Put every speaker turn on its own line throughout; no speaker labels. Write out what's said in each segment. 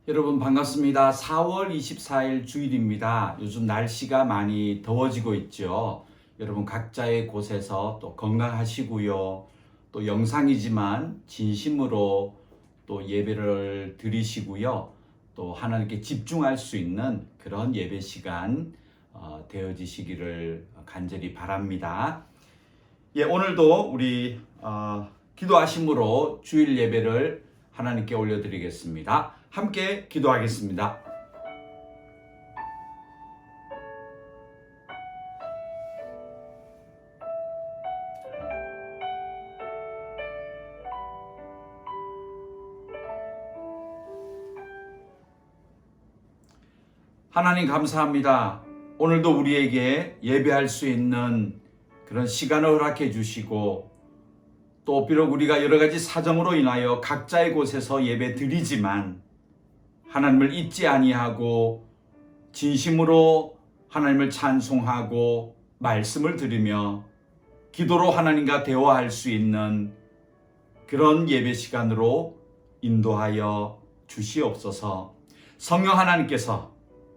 여러분 반갑습니다. 4월 24일 주일입니다. 요즘 날씨가 많이 더워지고 있죠. 여러분 각자의 곳에서 또 건강하시고요. 또 영상이지만 진심으로 또 예배를 드리시고요. 또 하나님께 집중할 수 있는 그런 예배 시간 되어지시기를 간절히 바랍니다. 오늘도 우리 기도하심으로 주일 예배를 하나님께 올려드리겠습니다. 함께 기도하겠습니다. 하나님 감사합니다. 오늘도 우리에게 예배할 수 있는 그런 시간을 허락해 주시고 또 비록 우리가 여러 가지 사정으로 인하여 각자의 곳에서 예배 드리지만 하나님을 잊지 아니하고 진심으로 하나님을 찬송하고 말씀을 들으며 기도로 하나님과 대화할 수 있는 그런 예배 시간으로 인도하여 주시옵소서. 성령 하나님께서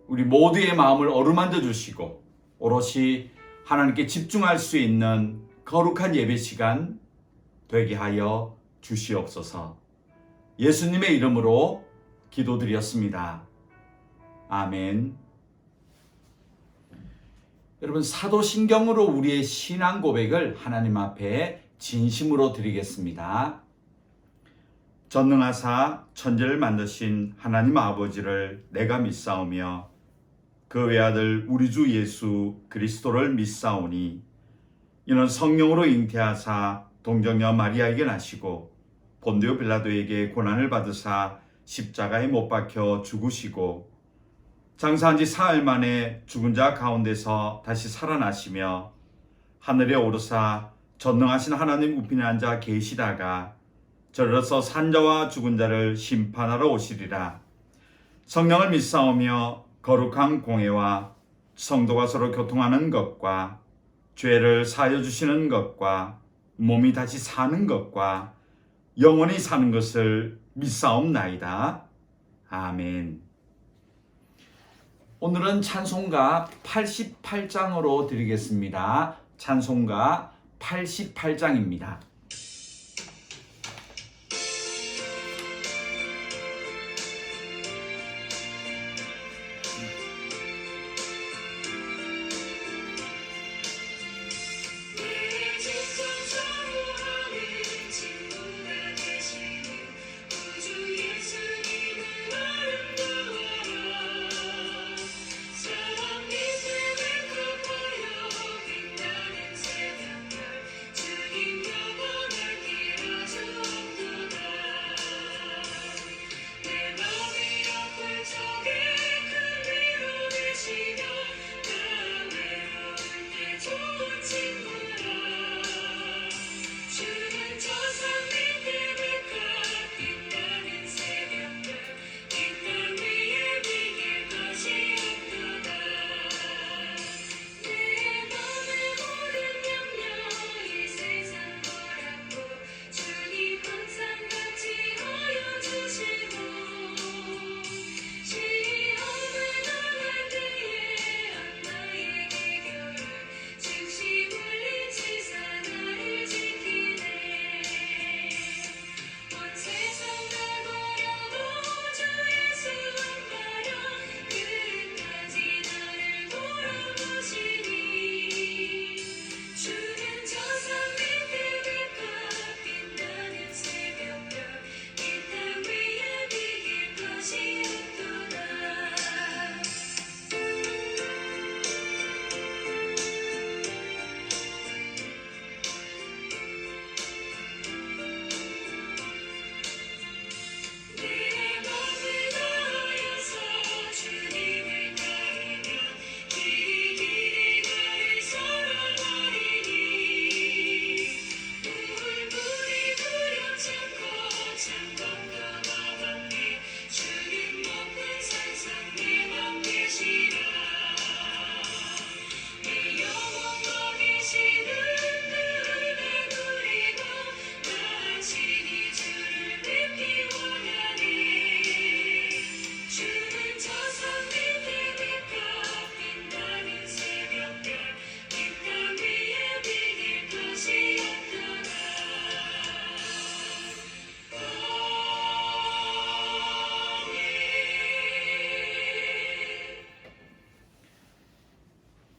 우리 모두의 마음을 어루만져 주시고 오롯이 하나님께 집중할 수 있는 거룩한 예배 시간 되게 하여 주시옵소서. 예수님의 이름으로 기도드렸습니다. 아멘. 여러분 사도신경으로 우리의 신앙 고백을 하나님 앞에 진심으로 드리겠습니다. 전능하사 천지를 만드신 하나님 아버지를 내가 믿사오며 그 외아들 우리 주 예수 그리스도를 믿사오니 이는 성령으로 잉태하사 동정녀 마리아에게 나시고 본디오 빌라도에게 고난을 받으사 십자가에 못 박혀 죽으시고 장사한 지 사흘 만에 죽은 자 가운데서 다시 살아나시며 하늘에 오르사 전능하신 하나님 우편에 앉아 계시다가 저리로서 산자와 죽은 자를 심판하러 오시리라. 성령을 믿사오며 거룩한 공회와 성도가 서로 교통하는 것과 죄를 사하여 주시는 것과 몸이 다시 사는 것과 영원히 사는 것을 믿사옵나이다. 아멘. 오늘은 찬송가 88장으로 드리겠습니다. 찬송가 88장입니다.
주님 영원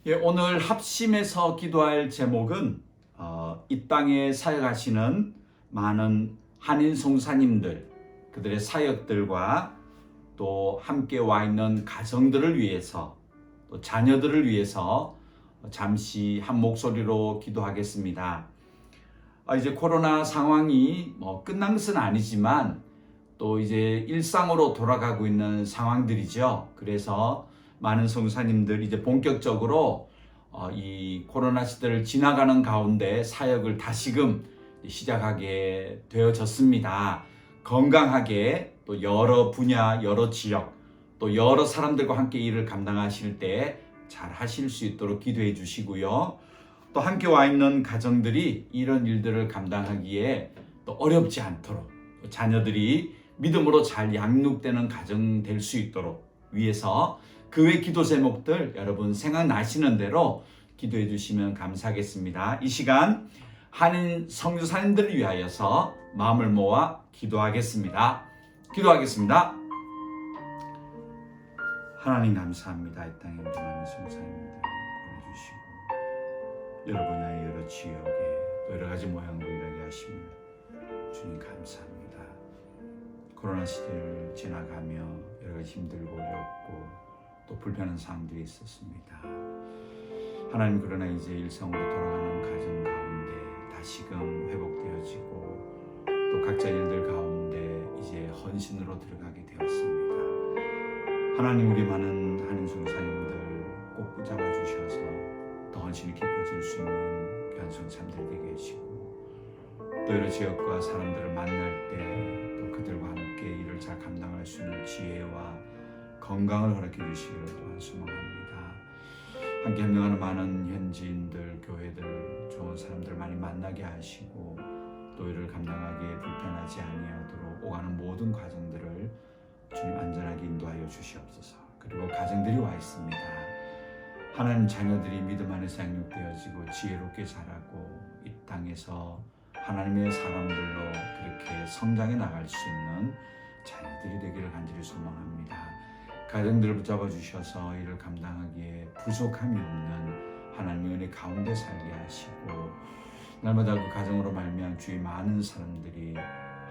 예, 오늘 합심해서 기도할 제목은 이 땅에 사역하시는 많은 한인 송사님들, 그들의 사역들과 또 함께 와 있는 가정들을 위해서, 또 자녀들을 위해서 잠시 한 목소리로 기도하겠습니다. 이제 코로나 상황이 끝난 것은 아니지만 또 이제 일상으로 돌아가고 있는 상황들이죠. 그래서 많은 성사님들 이제 본격적으로 이 코로나 시대를 지나가는 가운데 사역을 다시금 시작하게 되어졌습니다. 건강하게 또 여러 분야, 여러 지역, 또 여러 사람들과 함께 일을 감당하실 때 잘 하실 수 있도록 기도해 주시고요. 또 함께 와 있는 가정들이 이런 일들을 감당하기에 또 어렵지 않도록, 자녀들이 믿음으로 잘 양육되는 가정 될 수 있도록 위해서 그 외 기도 제목들 여러분 생각나시는 대로 기도해 주시면 감사하겠습니다. 이 시간 한인 선교사님들을 위하여서 마음을 모아 기도하겠습니다. 기도하겠습니다. 하나님 감사합니다. 이 땅에 우리 많은 선교사님들 보내주시고 여러 분야의 여러 지역에 또 여러 가지 모양으로 일하게 하시며 주님 감사합니다. 코로나 시대를 지나가며 여러 가지 힘들고 어렵고 또 불편한 상황들이 있었습니다. 하나님, 그러나 이제 일상으로 돌아가는 가정 가운데 다시금 회복되어지고 또 각자 일들 가운데 이제 헌신으로 들어가게 되었습니다. 하나님, 우리 많은 한인 선교사님들 꼭 붙잡아 주셔서 더 헌신이 깊어질 수 있는 귀한 선교사님들 되게 해주시고 또 여러 지역과 사람들을 만날 때 또 그들과 함께 일을 잘 감당할 수 있는 지혜와 건강을 허락해 주시기를 또한 소망합니다. 함께 협력하는 많은 현지인들, 교회들, 좋은 사람들 많이 만나게 하시고 또 이를 감당하기에 불편하지 아니하도록 오가는 모든 과정들을 주님 안전하게 인도하여 주시옵소서. 그리고 가정들이 와 있습니다. 하나님, 자녀들이 믿음 안에서 양육되어지고 지혜롭게 자라고 이 땅에서 하나님의 사람들로 그렇게 성장해 나갈 수 있는 자녀들이 되기를 간절히 소망합니다. 가정들을 붙잡아 주셔서 이를 감당하기에 부족함이 없는 하나님의 은혜 가운데 살게 하시고 날마다 그 가정으로 말미암아 주의 많은 사람들이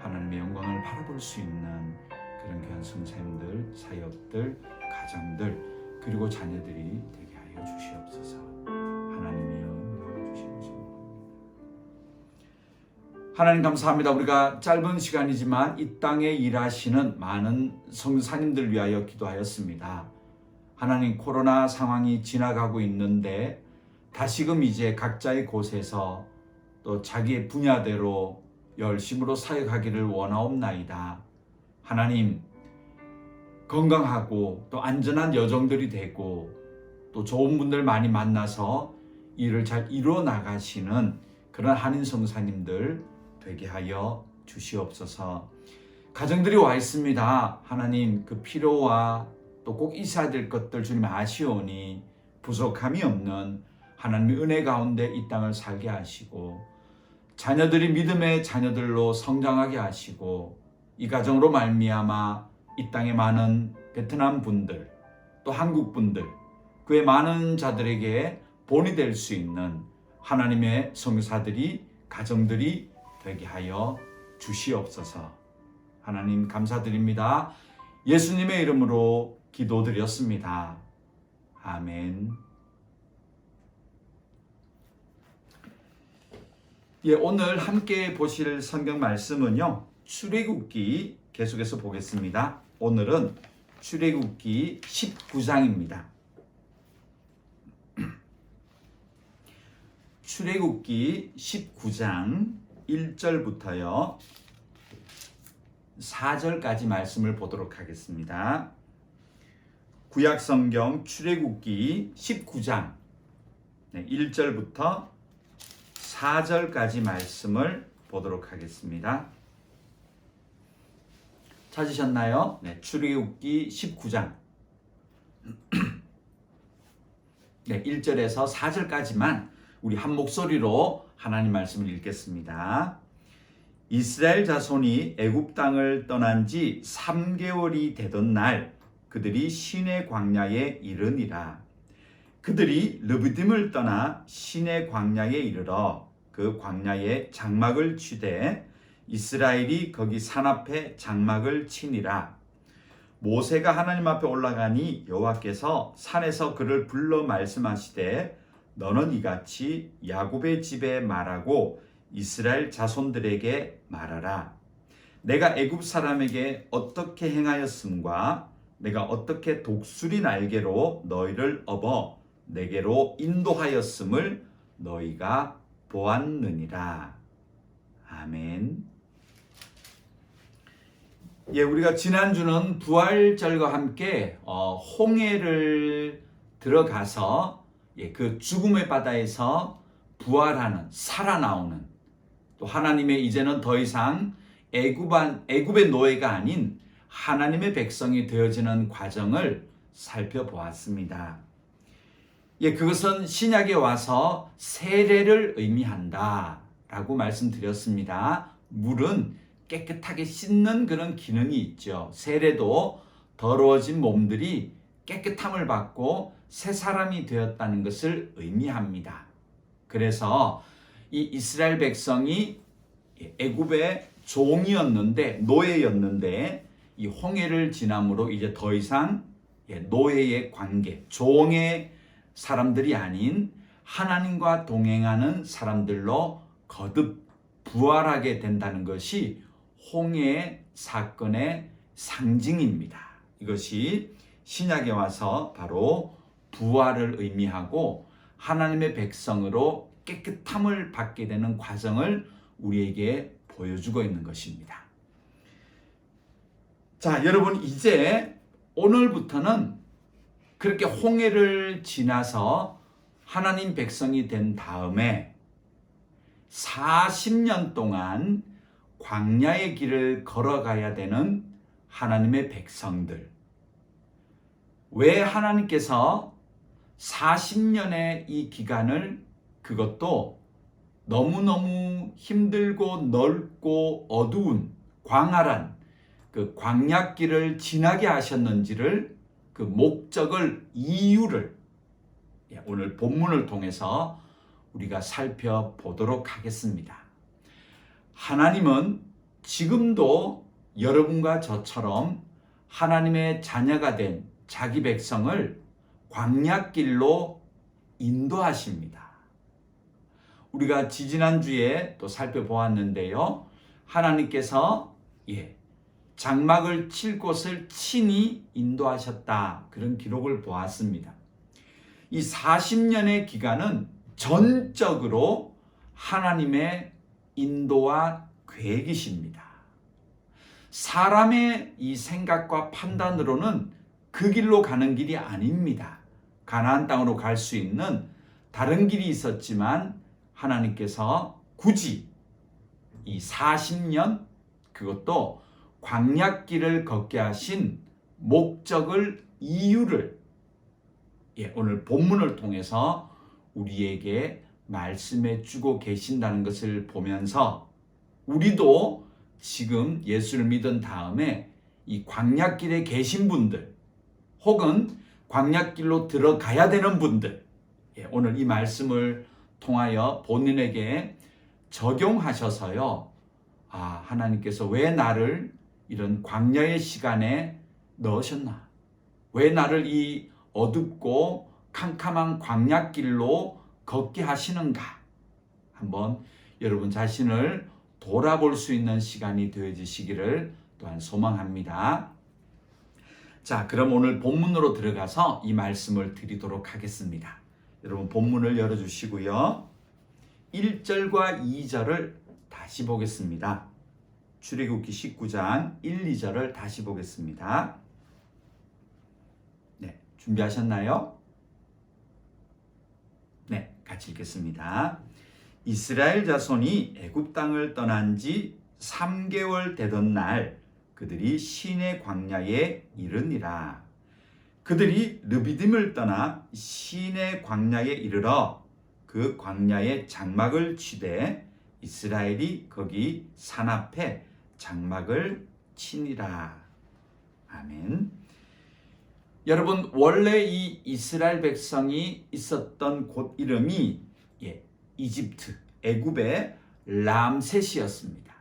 하나님의 영광을 바라볼 수 있는 그런 귀한 선생님들, 사역들, 가정들 그리고 자녀들이 되게 하여 주시옵소서. 하나님이여 도와주시옵소서. 하나님 감사합니다. 우리가 짧은 시간이지만 이 땅에 일하시는 많은 선교사님들 위하여 기도하였습니다. 하나님, 코로나 상황이 지나가고 있는데 다시금 이제 각자의 곳에서 또 자기의 분야대로 열심으로 사역하기를 원하옵나이다. 하나님, 건강하고 또 안전한 여정들이 되고 또 좋은 분들 많이 만나서 일을 잘 이루어 나가시는 그런 한인 선교사님들 되게 하여 주시옵소서. 가정들이 와 있습니다. 하나님, 그 필요와 또 꼭 있어야 될 것들 주님 아시오니 부족함이 없는 하나님의 은혜 가운데 이 땅을 살게 하시고 자녀들이 믿음의 자녀들로 성장하게 하시고 이 가정으로 말미암아 이 땅에 많은 베트남 분들 또 한국 분들 그 외 많은 자들에게 본이 될 수 있는 하나님의 선교사들이 가정들이 되게 하여 주시옵소서. 하나님 감사드립니다. 예수님의 이름으로 기도드렸습니다. 아멘. 예, 오늘 함께 보실 성경 말씀은요, 출애굽기 계속해서 보겠습니다. 오늘은 출애굽기 19장입니다. 출애굽기 19장 1절부터요 4절까지 말씀을 보도록 하겠습니다. 구약성경 출애굽기 19장 1절부터 4절까지 말씀을 보도록 하겠습니다. 찾으셨나요? 네, 출애굽기 19장 1절에서 4절까지만 우리 한 목소리로 하나님 말씀을 읽겠습니다. 이스라엘 자손이 애굽 땅을 떠난 지 3개월이 되던 날 그들이 시내 광야에 이르니라. 그들이 르비딤을 떠나 시내 광야에 이르러 그 광야에 장막을 치되 이스라엘이 거기 산 앞에 장막을 치니라. 모세가 하나님 앞에 올라가니 여호와께서 산에서 그를 불러 말씀하시되 너는 이같이 야곱의 집에 말하고 이스라엘 자손들에게 말하라. 내가 애굽 사람에게 어떻게 행하였음과 내가 어떻게 독수리 날개로 너희를 업어 내게로 인도하였음을 너희가 보았느니라. 아멘. 예, 우리가 지난주는 부활절과 함께 홍해를 들어가서 그 죽음의 바다에서 부활하는, 살아나오는, 또 하나님의 이제는 더 이상 애굽의 노예가 아닌 하나님의 백성이 되어지는 과정을 살펴보았습니다. 예, 그것은 신약에 와서 세례를 의미한다라고 말씀드렸습니다. 물은 깨끗하게 씻는 그런 기능이 있죠. 세례도 더러워진 몸들이 깨끗함을 받고 새 사람이 되었다는 것을 의미합니다. 그래서 이 이스라엘 백성이 애굽의 종이었는데, 노예였는데 이 홍해를 지남으로 이제 더 이상 노예의 관계, 종의 사람들이 아닌 하나님과 동행하는 사람들로 거듭 부활하게 된다는 것이 홍해 사건의 상징입니다. 이것이 신약에 와서 바로 부활을 의미하고 하나님의 백성으로 깨끗함을 받게 되는 과정을 우리에게 보여주고 있는 것입니다. 자, 여러분, 이제 오늘부터는 그렇게 홍해를 지나서 하나님 백성이 된 다음에 40년 동안 광야의 길을 걸어가야 되는 하나님의 백성들. 왜 하나님께서 40년의 이 기간을, 그것도 너무너무 힘들고 넓고 어두운 광활한 그 광야길을 지나게 하셨는지를, 그 목적을, 이유를 오늘 본문을 통해서 우리가 살펴보도록 하겠습니다. 하나님은 지금도 여러분과 저처럼 하나님의 자녀가 된 자기 백성을 광야길로 인도하십니다. 우리가 지지난주에 또 살펴보았는데요. 하나님께서 장막을 칠 곳을 친히 인도하셨다. 그런 기록을 보았습니다. 이 40년의 기간은 전적으로 하나님의 인도와 계획이십니다. 사람의 이 생각과 판단으로는 그 길로 가는 길이 아닙니다. 가나안 땅으로 갈 수 있는 다른 길이 있었지만 하나님께서 굳이 이 40년, 그것도 광야길을 걷게 하신 목적을, 이유를 오늘 본문을 통해서 우리에게 말씀해 주고 계신다는 것을 보면서 우리도 지금 예수를 믿은 다음에 이 광야길에 계신 분들, 혹은 광야길로 들어가야 되는 분들, 오늘 이 말씀을 통하여 본인에게 적용하셔서요, 하나님께서 왜 나를 이런 광야의 시간에 넣으셨나? 왜 나를 이 어둡고 캄캄한 광야길로 걷게 하시는가? 한번 여러분 자신을 돌아볼 수 있는 시간이 되어지시기를 또한 소망합니다. 자, 그럼 오늘 본문으로 들어가서 이 말씀을 드리도록 하겠습니다. 여러분 본문을 열어주시고요. 1절과 2절을 다시 보겠습니다. 출애굽기 19장 1, 2절을 다시 보겠습니다. 네, 준비하셨나요? 네, 같이 읽겠습니다. 이스라엘 자손이 애굽 땅을 떠난 지 3개월 되던 날 그들이 시내 광야에 이르니라. 그들이 르비딤을 떠나 시내 광야에 이르러 그 광야에 장막을 치되 이스라엘이 거기 산 앞에 장막을 치니라. 아멘. 여러분 원래 이 이스라엘 백성이 있었던 곳 이름이 이집트, 애굽의 람셋이었습니다.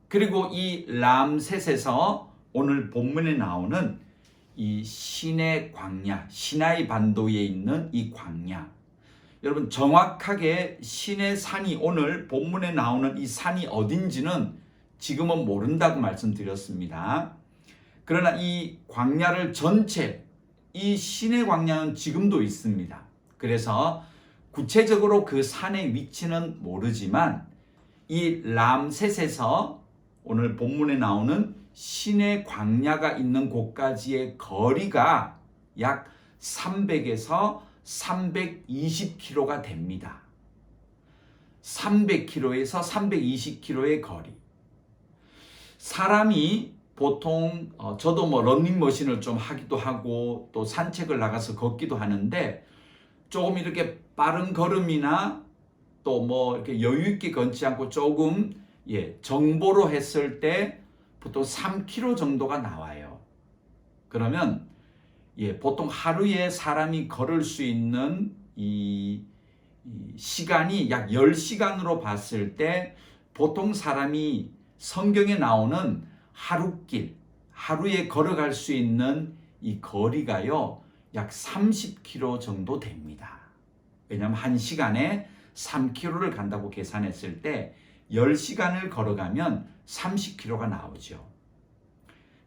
그리고 이 람셋에서 오늘 본문에 나오는 이 시내 광야, 시나이 반도에 있는 이 광야, 여러분 정확하게 시내 산이 오늘 본문에 나오는 이 산이 어딘지는 지금은 모른다고 말씀드렸습니다. 그러나 이 광야를 전체, 이 시내 광야는 지금도 있습니다. 그래서 구체적으로 그 산의 위치는 모르지만 이 람셋에서 오늘 본문에 나오는 시내 광야가 있는 곳까지의 거리가 약 300에서 320km가 됩니다. 300km에서 320km의 거리. 사람이 보통 저도 뭐 러닝머신을 좀 하기도 하고 또 산책을 나가서 걷기도 하는데 조금 이렇게 빠른 걸음이나 또 뭐 이렇게 여유 있게 걷지 않고 조금 정보로 했을 때 보통 3km 정도가 나와요. 그러면 보통 하루에 사람이 걸을 수 있는 이 시간이 약 10시간으로 봤을 때 보통 사람이 성경에 나오는 하루길, 하루에 걸어갈 수 있는 이 거리가요, 약 30km 정도 됩니다. 왜냐하면 1시간에 3km를 간다고 계산했을 때 10시간을 걸어가면 30km가 나오죠.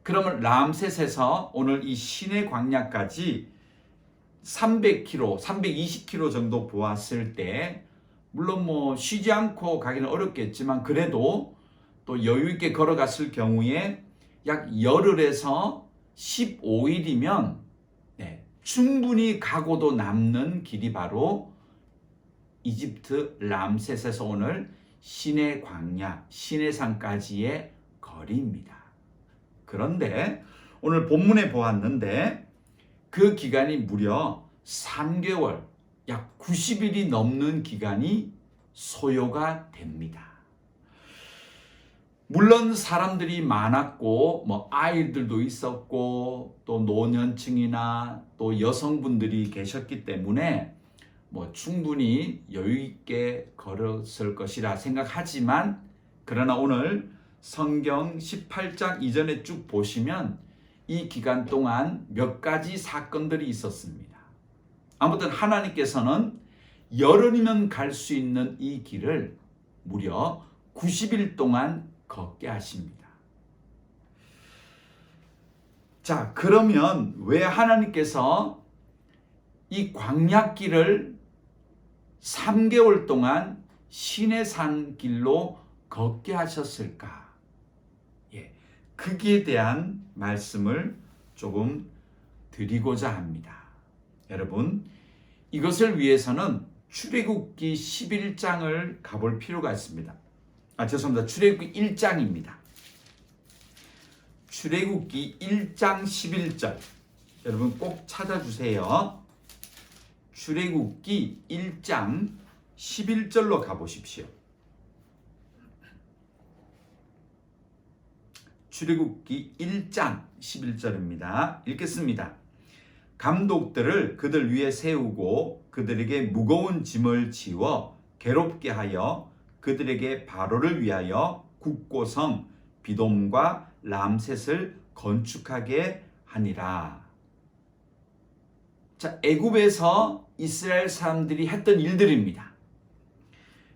그러면 람셋에서 오늘 이 시내 광야까지 300km, 320km 정도 보았을 때 물론 뭐 쉬지 않고 가기는 어렵겠지만 그래도 또 여유 있게 걸어갔을 경우에 약 열흘에서 15일이면 충분히 가고도 남는 길이 바로 이집트 람셋에서 오늘 시내 광야, 시내산까지의 거리입니다. 그런데 오늘 본문에 보았는데 그 기간이 무려 3개월, 약 90일이 넘는 기간이 소요가 됩니다. 물론 사람들이 많았고 뭐 아이들도 있었고 또 노년층이나 또 여성분들이 계셨기 때문에 뭐 충분히 여유 있게 걸었을 것이라 생각하지만 그러나 오늘 성경 18장 이전에 쭉 보시면 이 기간 동안 몇 가지 사건들이 있었습니다. 아무튼 하나님께서는 열흘이면 갈 수 있는 이 길을 무려 90일 동안 걷게 하십니다. 자, 그러면 왜 하나님께서 이 광야길을 3개월 동안 시내산 길로 걷게 하셨을까? 거기에 대한 말씀을 조금 드리고자 합니다. 여러분, 이것을 위해서는 출애굽기 11장을 가볼 필요가 있습니다. 죄송합니다. 출애굽기 1장입니다. 출애굽기 1장 11절. 여러분 꼭 찾아주세요. 출애굽기 1장 11절로 가보십시오. 출애굽기 1장 11절입니다. 읽겠습니다. 감독들을 그들 위에 세우고 그들에게 무거운 짐을 지워 괴롭게 하여 그들에게 바로를 위하여 국고성 비돔과 람셋을 건축하게 하니라. 자, 애굽에서 이스라엘 사람들이 했던 일들입니다.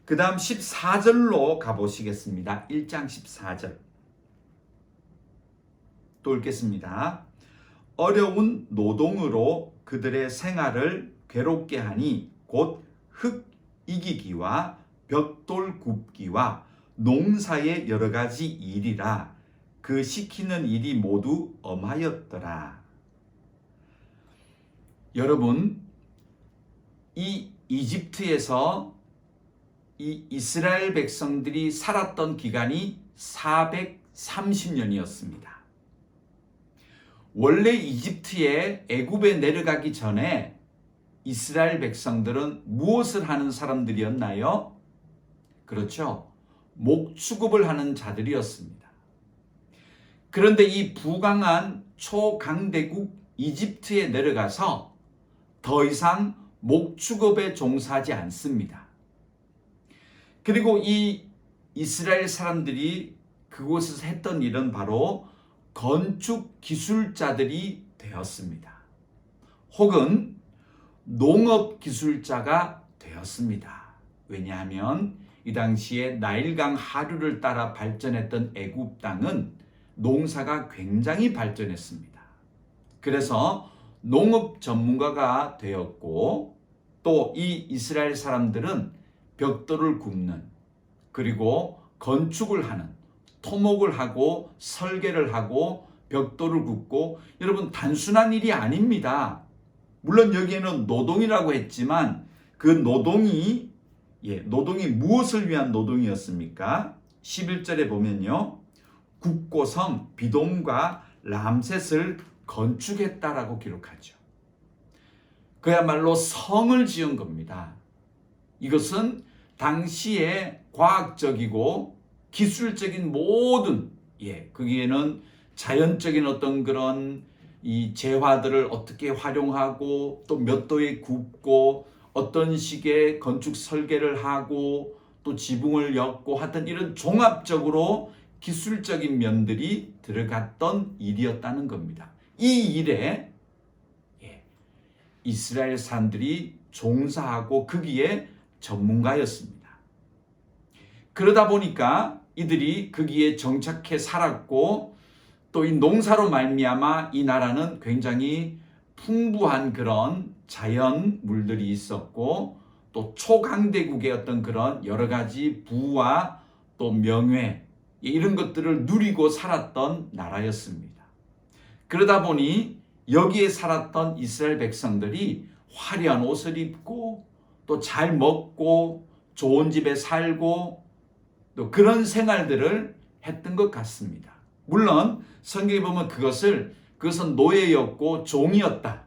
그 다음 14절로 가보시겠습니다. 1장 14절. 또 읽겠습니다. 어려운 노동으로 그들의 생활을 괴롭게 하니 곧 흙 이기기와 벽돌 굽기와 농사의 여러 가지 일이라. 그 시키는 일이 모두 엄하였더라. 여러분, 이 이집트에서 이 이스라엘 백성들이 살았던 기간이 430년이었습니다. 원래 이집트에 애굽에 내려가기 전에 이스라엘 백성들은 무엇을 하는 사람들이었나요? 그렇죠. 목축업을 하는 자들이었습니다. 그런데 이 부강한 초강대국 이집트에 내려가서 더 이상 목축업에 종사하지 않습니다. 그리고 이 이스라엘 사람들이 그곳에서 했던 일은 바로 건축 기술자들이 되었습니다. 혹은 농업 기술자가 되었습니다. 왜냐하면 이 당시에 나일강 하류를 따라 발전했던 애굽 땅은 농사가 굉장히 발전했습니다. 그래서 농업 전문가가 되었고, 또 이 이스라엘 사람들은 벽돌을 굽는, 그리고 건축을 하는, 토목을 하고 설계를 하고 벽돌을 굽고, 여러분 단순한 일이 아닙니다. 물론 여기에는 노동이라고 했지만 그 노동이 무엇을 위한 노동이었습니까? 11절에 보면요, 국고성 비돔과 람셋을 건축했다라고 기록하죠. 그야말로 성을 지은 겁니다. 이것은 당시에 과학적이고 기술적인 모든, 거기에는 자연적인 어떤 그런 이 재화들을 어떻게 활용하고, 또 몇 도에 굽고, 어떤 식의 건축 설계를 하고, 또 지붕을 엮고 하던 이런 종합적으로 기술적인 면들이 들어갔던 일이었다는 겁니다. 이 일에 이스라엘 사람들이 종사하고 거기에 전문가였습니다. 그러다 보니까 이들이 거기에 정착해 살았고, 또 이 농사로 말미암아 이 나라는 굉장히 풍부한 그런 자연물들이 있었고, 또 초강대국의 어떤 그런 여러 가지 부와 또 명예, 이런 것들을 누리고 살았던 나라였습니다. 그러다 보니 여기에 살았던 이스라엘 백성들이 화려한 옷을 입고, 또 잘 먹고, 좋은 집에 살고, 또 그런 생활들을 했던 것 같습니다. 물론 성경에 보면 그것은 노예였고 종이었다.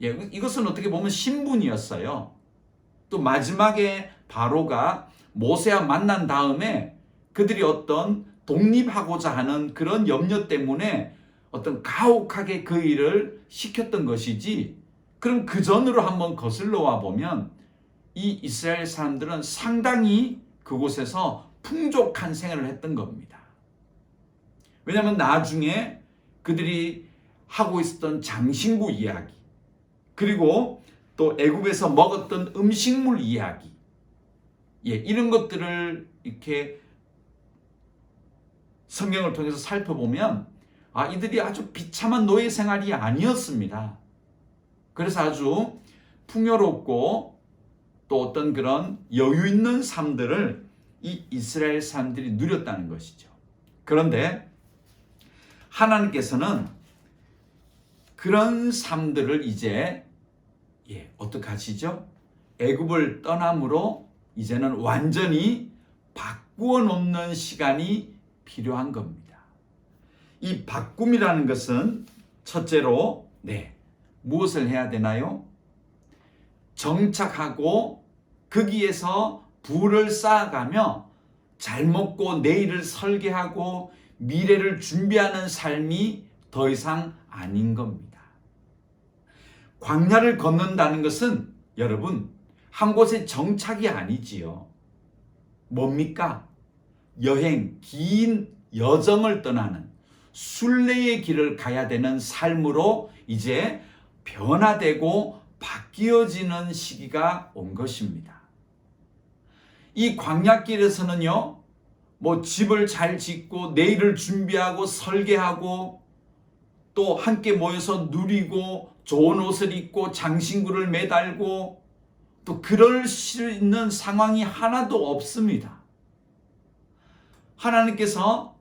이것은 어떻게 보면 신분이었어요. 또 마지막에 바로가 모세와 만난 다음에 그들이 어떤 독립하고자 하는 그런 염려 때문에 어떤 가혹하게 그 일을 시켰던 것이지, 그럼 그 전으로 한번 거슬러 와 보면 이 이스라엘 사람들은 상당히 그곳에서 풍족한 생활을 했던 겁니다. 왜냐하면 나중에 그들이 하고 있었던 장신구 이야기, 그리고 또 애굽에서 먹었던 음식물 이야기, 이런 것들을 이렇게 성경을 통해서 살펴보면 이들이 아주 비참한 노예 생활이 아니었습니다. 그래서 아주 풍요롭고 또 어떤 그런 여유 있는 삶들을 이 이스라엘 사람들이 누렸다는 것이죠. 그런데 하나님께서는 그런 삶들을 이제 어떻게 하시죠? 애굽을 떠남으로 이제는 완전히 바꾸어 놓는 시간이 필요한 겁니다. 이 바꿈이라는 것은 첫째로 무엇을 해야 되나요? 정착하고 거기에서 부를 쌓아가며 잘 먹고 내일을 설계하고 미래를 준비하는 삶이 더 이상 아닌 겁니다. 광야를 걷는다는 것은 여러분 한 곳에 정착이 아니지요. 뭡니까? 여행, 긴 여정을 떠나는 순례의 길을 가야 되는 삶으로 이제 변화되고 바뀌어지는 시기가 온 것입니다. 이 광야길에서는요, 집을 잘 짓고 내일을 준비하고 설계하고 또 함께 모여서 누리고 좋은 옷을 입고 장신구를 매달고 또 그럴 수 있는 상황이 하나도 없습니다. 하나님께서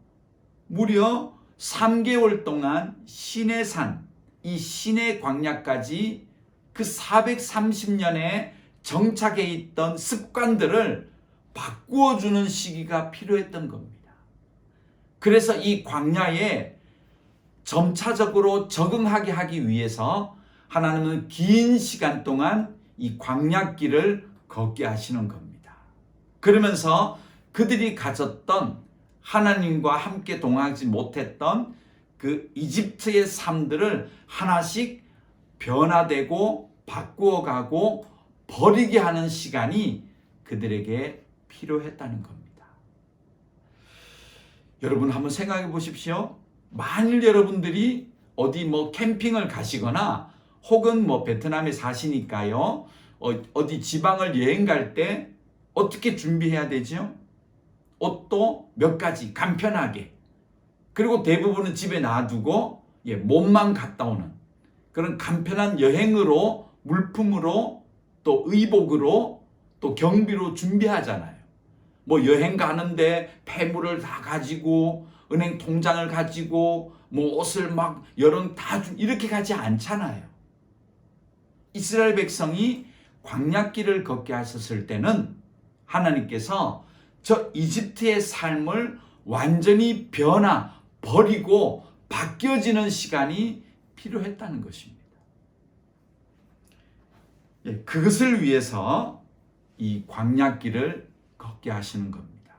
무려 3개월 동안 시내산, 이 시내 광야까지 그 430년에 정착해 있던 습관들을 바꾸어주는 시기가 필요했던 겁니다. 그래서 이 광야에 점차적으로 적응하게 하기 위해서 하나님은 긴 시간 동안 이 광야길을 걷게 하시는 겁니다. 그러면서 그들이 가졌던 하나님과 함께 동행하지 못했던 그 이집트의 삶들을 하나씩 변화되고 바꾸어가고 버리게 하는 시간이 그들에게 필요했다는 겁니다. 여러분 한번 생각해 보십시오. 만일 여러분들이 어디 캠핑을 가시거나 혹은 베트남에 사시니까요. 어디 지방을 여행 갈 때 어떻게 준비해야 되죠? 옷도 몇 가지 간편하게. 그리고 대부분은 집에 놔두고 몸만 갔다 오는 그런 간편한 여행으로 물품으로 또 의복으로 또 경비로 준비하잖아요. 여행 가는데 폐물을 다 가지고 은행 통장을 가지고 옷을 여름 다 이렇게 가지 않잖아요. 이스라엘 백성이 광야길을 걷게 하셨을 때는 하나님께서 저 이집트의 삶을 완전히 버리고 바뀌어지는 시간이 필요했다는 것입니다. 그것을 위해서 이 광야길을 걷게 하시는 겁니다.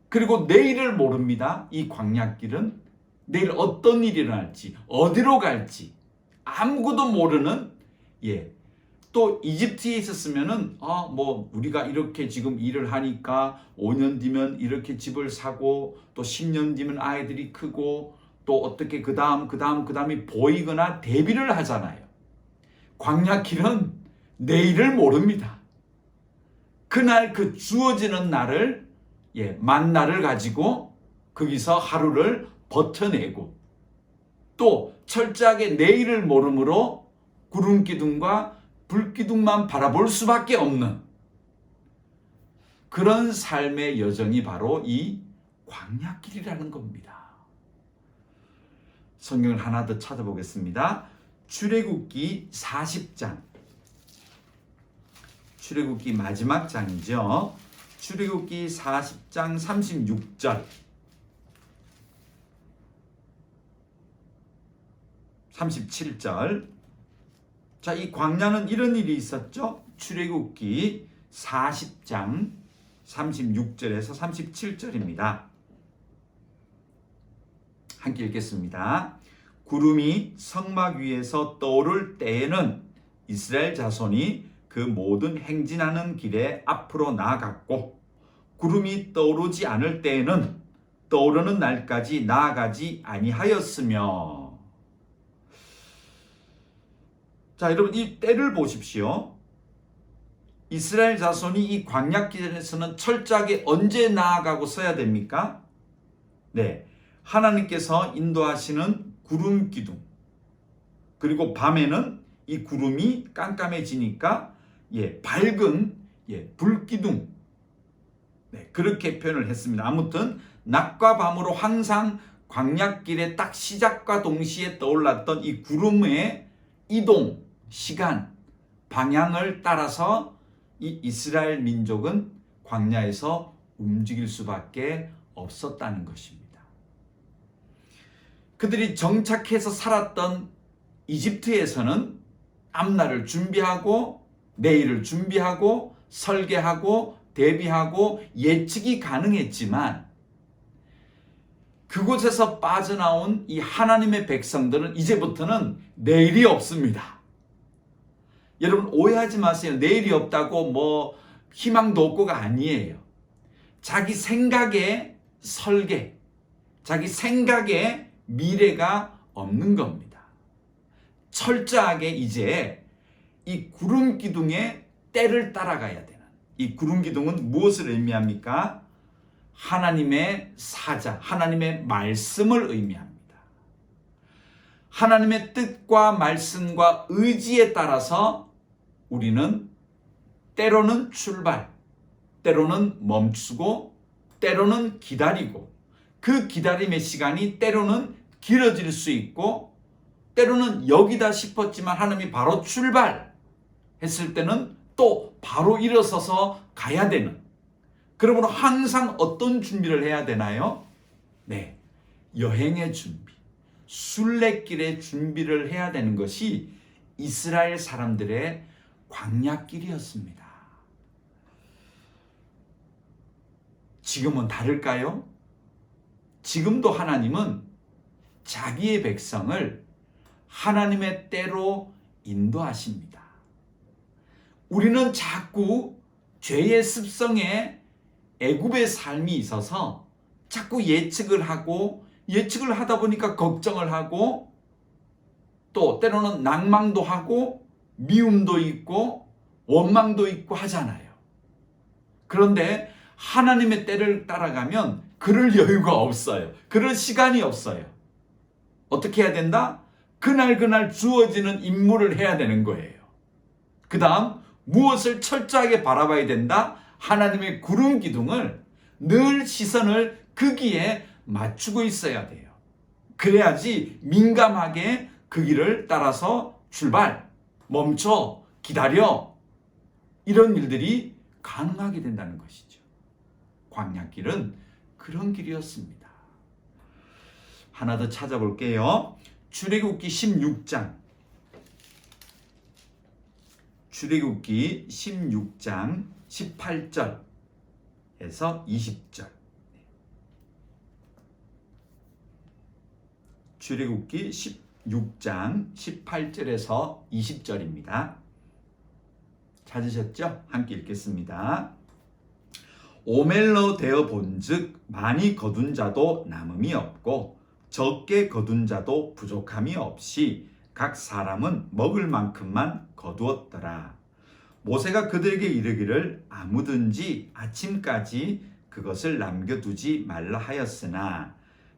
그리고 내일을 모릅니다. 이 광야길은 내일 어떤 일이 일어날지, 어디로 갈지 아무것도 모르는 또 이집트에 있었으면은 우리가 이렇게 지금 일을 하니까 5년 뒤면 이렇게 집을 사고 또 10년 뒤면 아이들이 크고 또 어떻게 그다음이 보이거나 대비를 하잖아요. 광야길은 내일을 모릅니다. 그날 그 주어지는 날을 만나를 가지고 거기서 하루를 버텨내고 또 철저하게 내일을 모르므로 구름 기둥과 불기둥만 바라볼 수밖에 없는 그런 삶의 여정이 바로 이 광야길이라는 겁니다. 성경을 하나 더 찾아보겠습니다. 출애굽기 40장. 출애굽기 마지막 장이죠. 출애굽기 40장 36절. 37절. 자, 이 광야는 이런 일이 있었죠. 출애굽기 40장 36절에서 37절입니다. 함께 읽겠습니다. 구름이 성막 위에서 떠오를 때에는 이스라엘 자손이 그 모든 행진하는 길에 앞으로 나아갔고 구름이 떠오르지 않을 때에는 떠오르는 날까지 나아가지 아니하였으며. 자, 여러분 이 때를 보십시오. 이스라엘 자손이 이 광야길에서는 철저하게 언제 나아가고 서야 됩니까? 네, 하나님께서 인도하시는 구름 기둥, 그리고 밤에는 이 구름이 깜깜해지니까 밝은 불기둥, 그렇게 표현을 했습니다. 아무튼 낮과 밤으로 항상 광야길의 딱 시작과 동시에 떠올랐던 이 구름의 이동 시간, 방향을 따라서 이 이스라엘 민족은 광야에서 움직일 수밖에 없었다는 것입니다. 그들이 정착해서 살았던 이집트에서는 앞날을 준비하고 내일을 준비하고 설계하고 대비하고 예측이 가능했지만 그곳에서 빠져나온 이 하나님의 백성들은 이제부터는 내일이 없습니다. 여러분 오해하지 마세요. 내일이 없다고 희망도 없고가 아니에요. 자기 생각에 설계, 자기 생각에 미래가 없는 겁니다. 철저하게 이제 이 구름 기둥의 때를 따라가야 되는, 이 구름 기둥은 무엇을 의미합니까? 하나님의 사자, 하나님의 말씀을 의미합니다. 하나님의 뜻과 말씀과 의지에 따라서 우리는 때로는 출발, 때로는 멈추고, 때로는 기다리고, 그 기다림의 시간이 때로는 길어질 수 있고, 때로는 여기다 싶었지만 하나님이 바로 출발했을 때는 또 바로 일어서서 가야 되는, 그러므로 항상 어떤 준비를 해야 되나요? 네, 여행의 준비, 순례길의 준비를 해야 되는 것이 이스라엘 사람들의 광야길이었습니다. 지금은 다를까요? 지금도 하나님은 자기의 백성을 하나님의 때로 인도하십니다. 우리는 자꾸 죄의 습성에 애굽의 삶이 있어서 자꾸 예측을 하다 보니까 걱정을 하고 또 때로는 낭망도 하고 미움도 있고 원망도 있고 하잖아요. 그런데 하나님의 때를 따라가면 그럴 여유가 없어요. 그럴 시간이 없어요. 어떻게 해야 된다? 그날 주어지는 임무를 해야 되는 거예요. 그 다음 무엇을 철저하게 바라봐야 된다? 하나님의 구름 기둥을 늘 시선을 거기에 맞추고 있어야 돼요. 그래야지 민감하게 그 길을 따라서 출발, 멈춰, 기다려 이런 일들이 가능하게 된다는 것이죠. 광야길은 그런 길이었습니다. 하나 더 찾아볼게요. 출애굽기 16장 18절에서 20절. 출애굽기 16장 18절에서 20절입니다. 찾으셨죠? 함께 읽겠습니다. 오멜로 되어 본즉 많이 거둔 자도 남음이 없고 적게 거둔 자도 부족함이 없이 각 사람은 먹을 만큼만 거두었더라. 모세가 그들에게 이르기를 아무든지 아침까지 그것을 남겨두지 말라 하였으나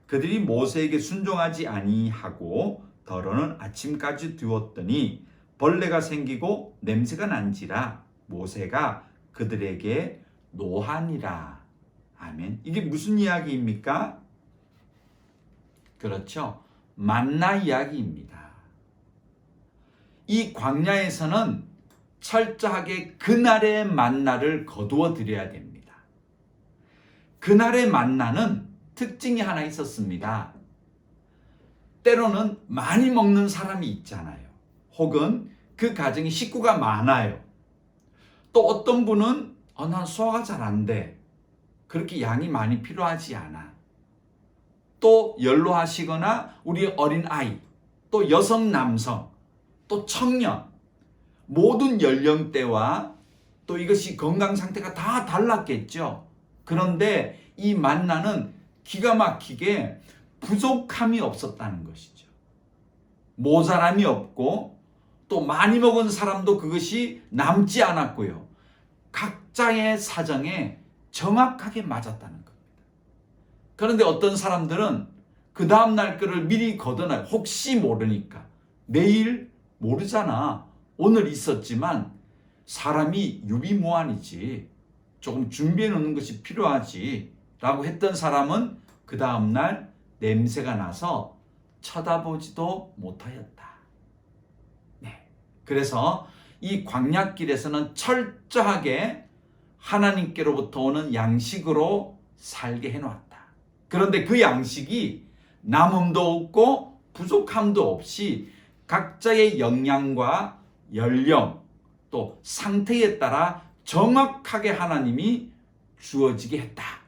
그들이 모세에게 순종하지 아니하고 더러는 아침까지 두었더니 벌레가 생기고 냄새가 난지라 모세가 그들에게 노하니라. 아멘. 이게 무슨 이야기입니까? 그렇죠. 만나 이야기입니다. 이 광야에서는 철저하게 그날의 만나를 거두어 드려야 됩니다. 그날의 만나는 특징이 하나 있었습니다. 때로는 많이 먹는 사람이 있잖아요. 혹은 그 가정에 식구가 많아요. 또 어떤 분은 난 소화가 잘 안 돼. 그렇게 양이 많이 필요하지 않아. 또 연로하시거나 우리 어린 아이, 또 여성, 남성, 또 청년, 모든 연령대와 또 이것이 건강 상태가 다 달랐겠죠. 그런데 이 만나는 기가 막히게 부족함이 없었다는 것이죠. 모자람이 없고 또 많이 먹은 사람도 그것이 남지 않았고요. 각자의 사정에 정확하게 맞았다는 겁니다. 그런데 어떤 사람들은 그 다음날 거를 미리 걷어놔요. 혹시 모르니까. 내일 모르잖아. 오늘 있었지만 사람이 유비무환이지. 조금 준비해 놓는 것이 필요하지. 라고 했던 사람은 그 다음날 냄새가 나서 쳐다보지도 못하였다. 네. 그래서 이 광야길에서는 철저하게 하나님께로부터 오는 양식으로 살게 해놓았다. 그런데 그 양식이 남음도 없고 부족함도 없이 각자의 역량과 연령 또 상태에 따라 정확하게 하나님이 주어지게 했다.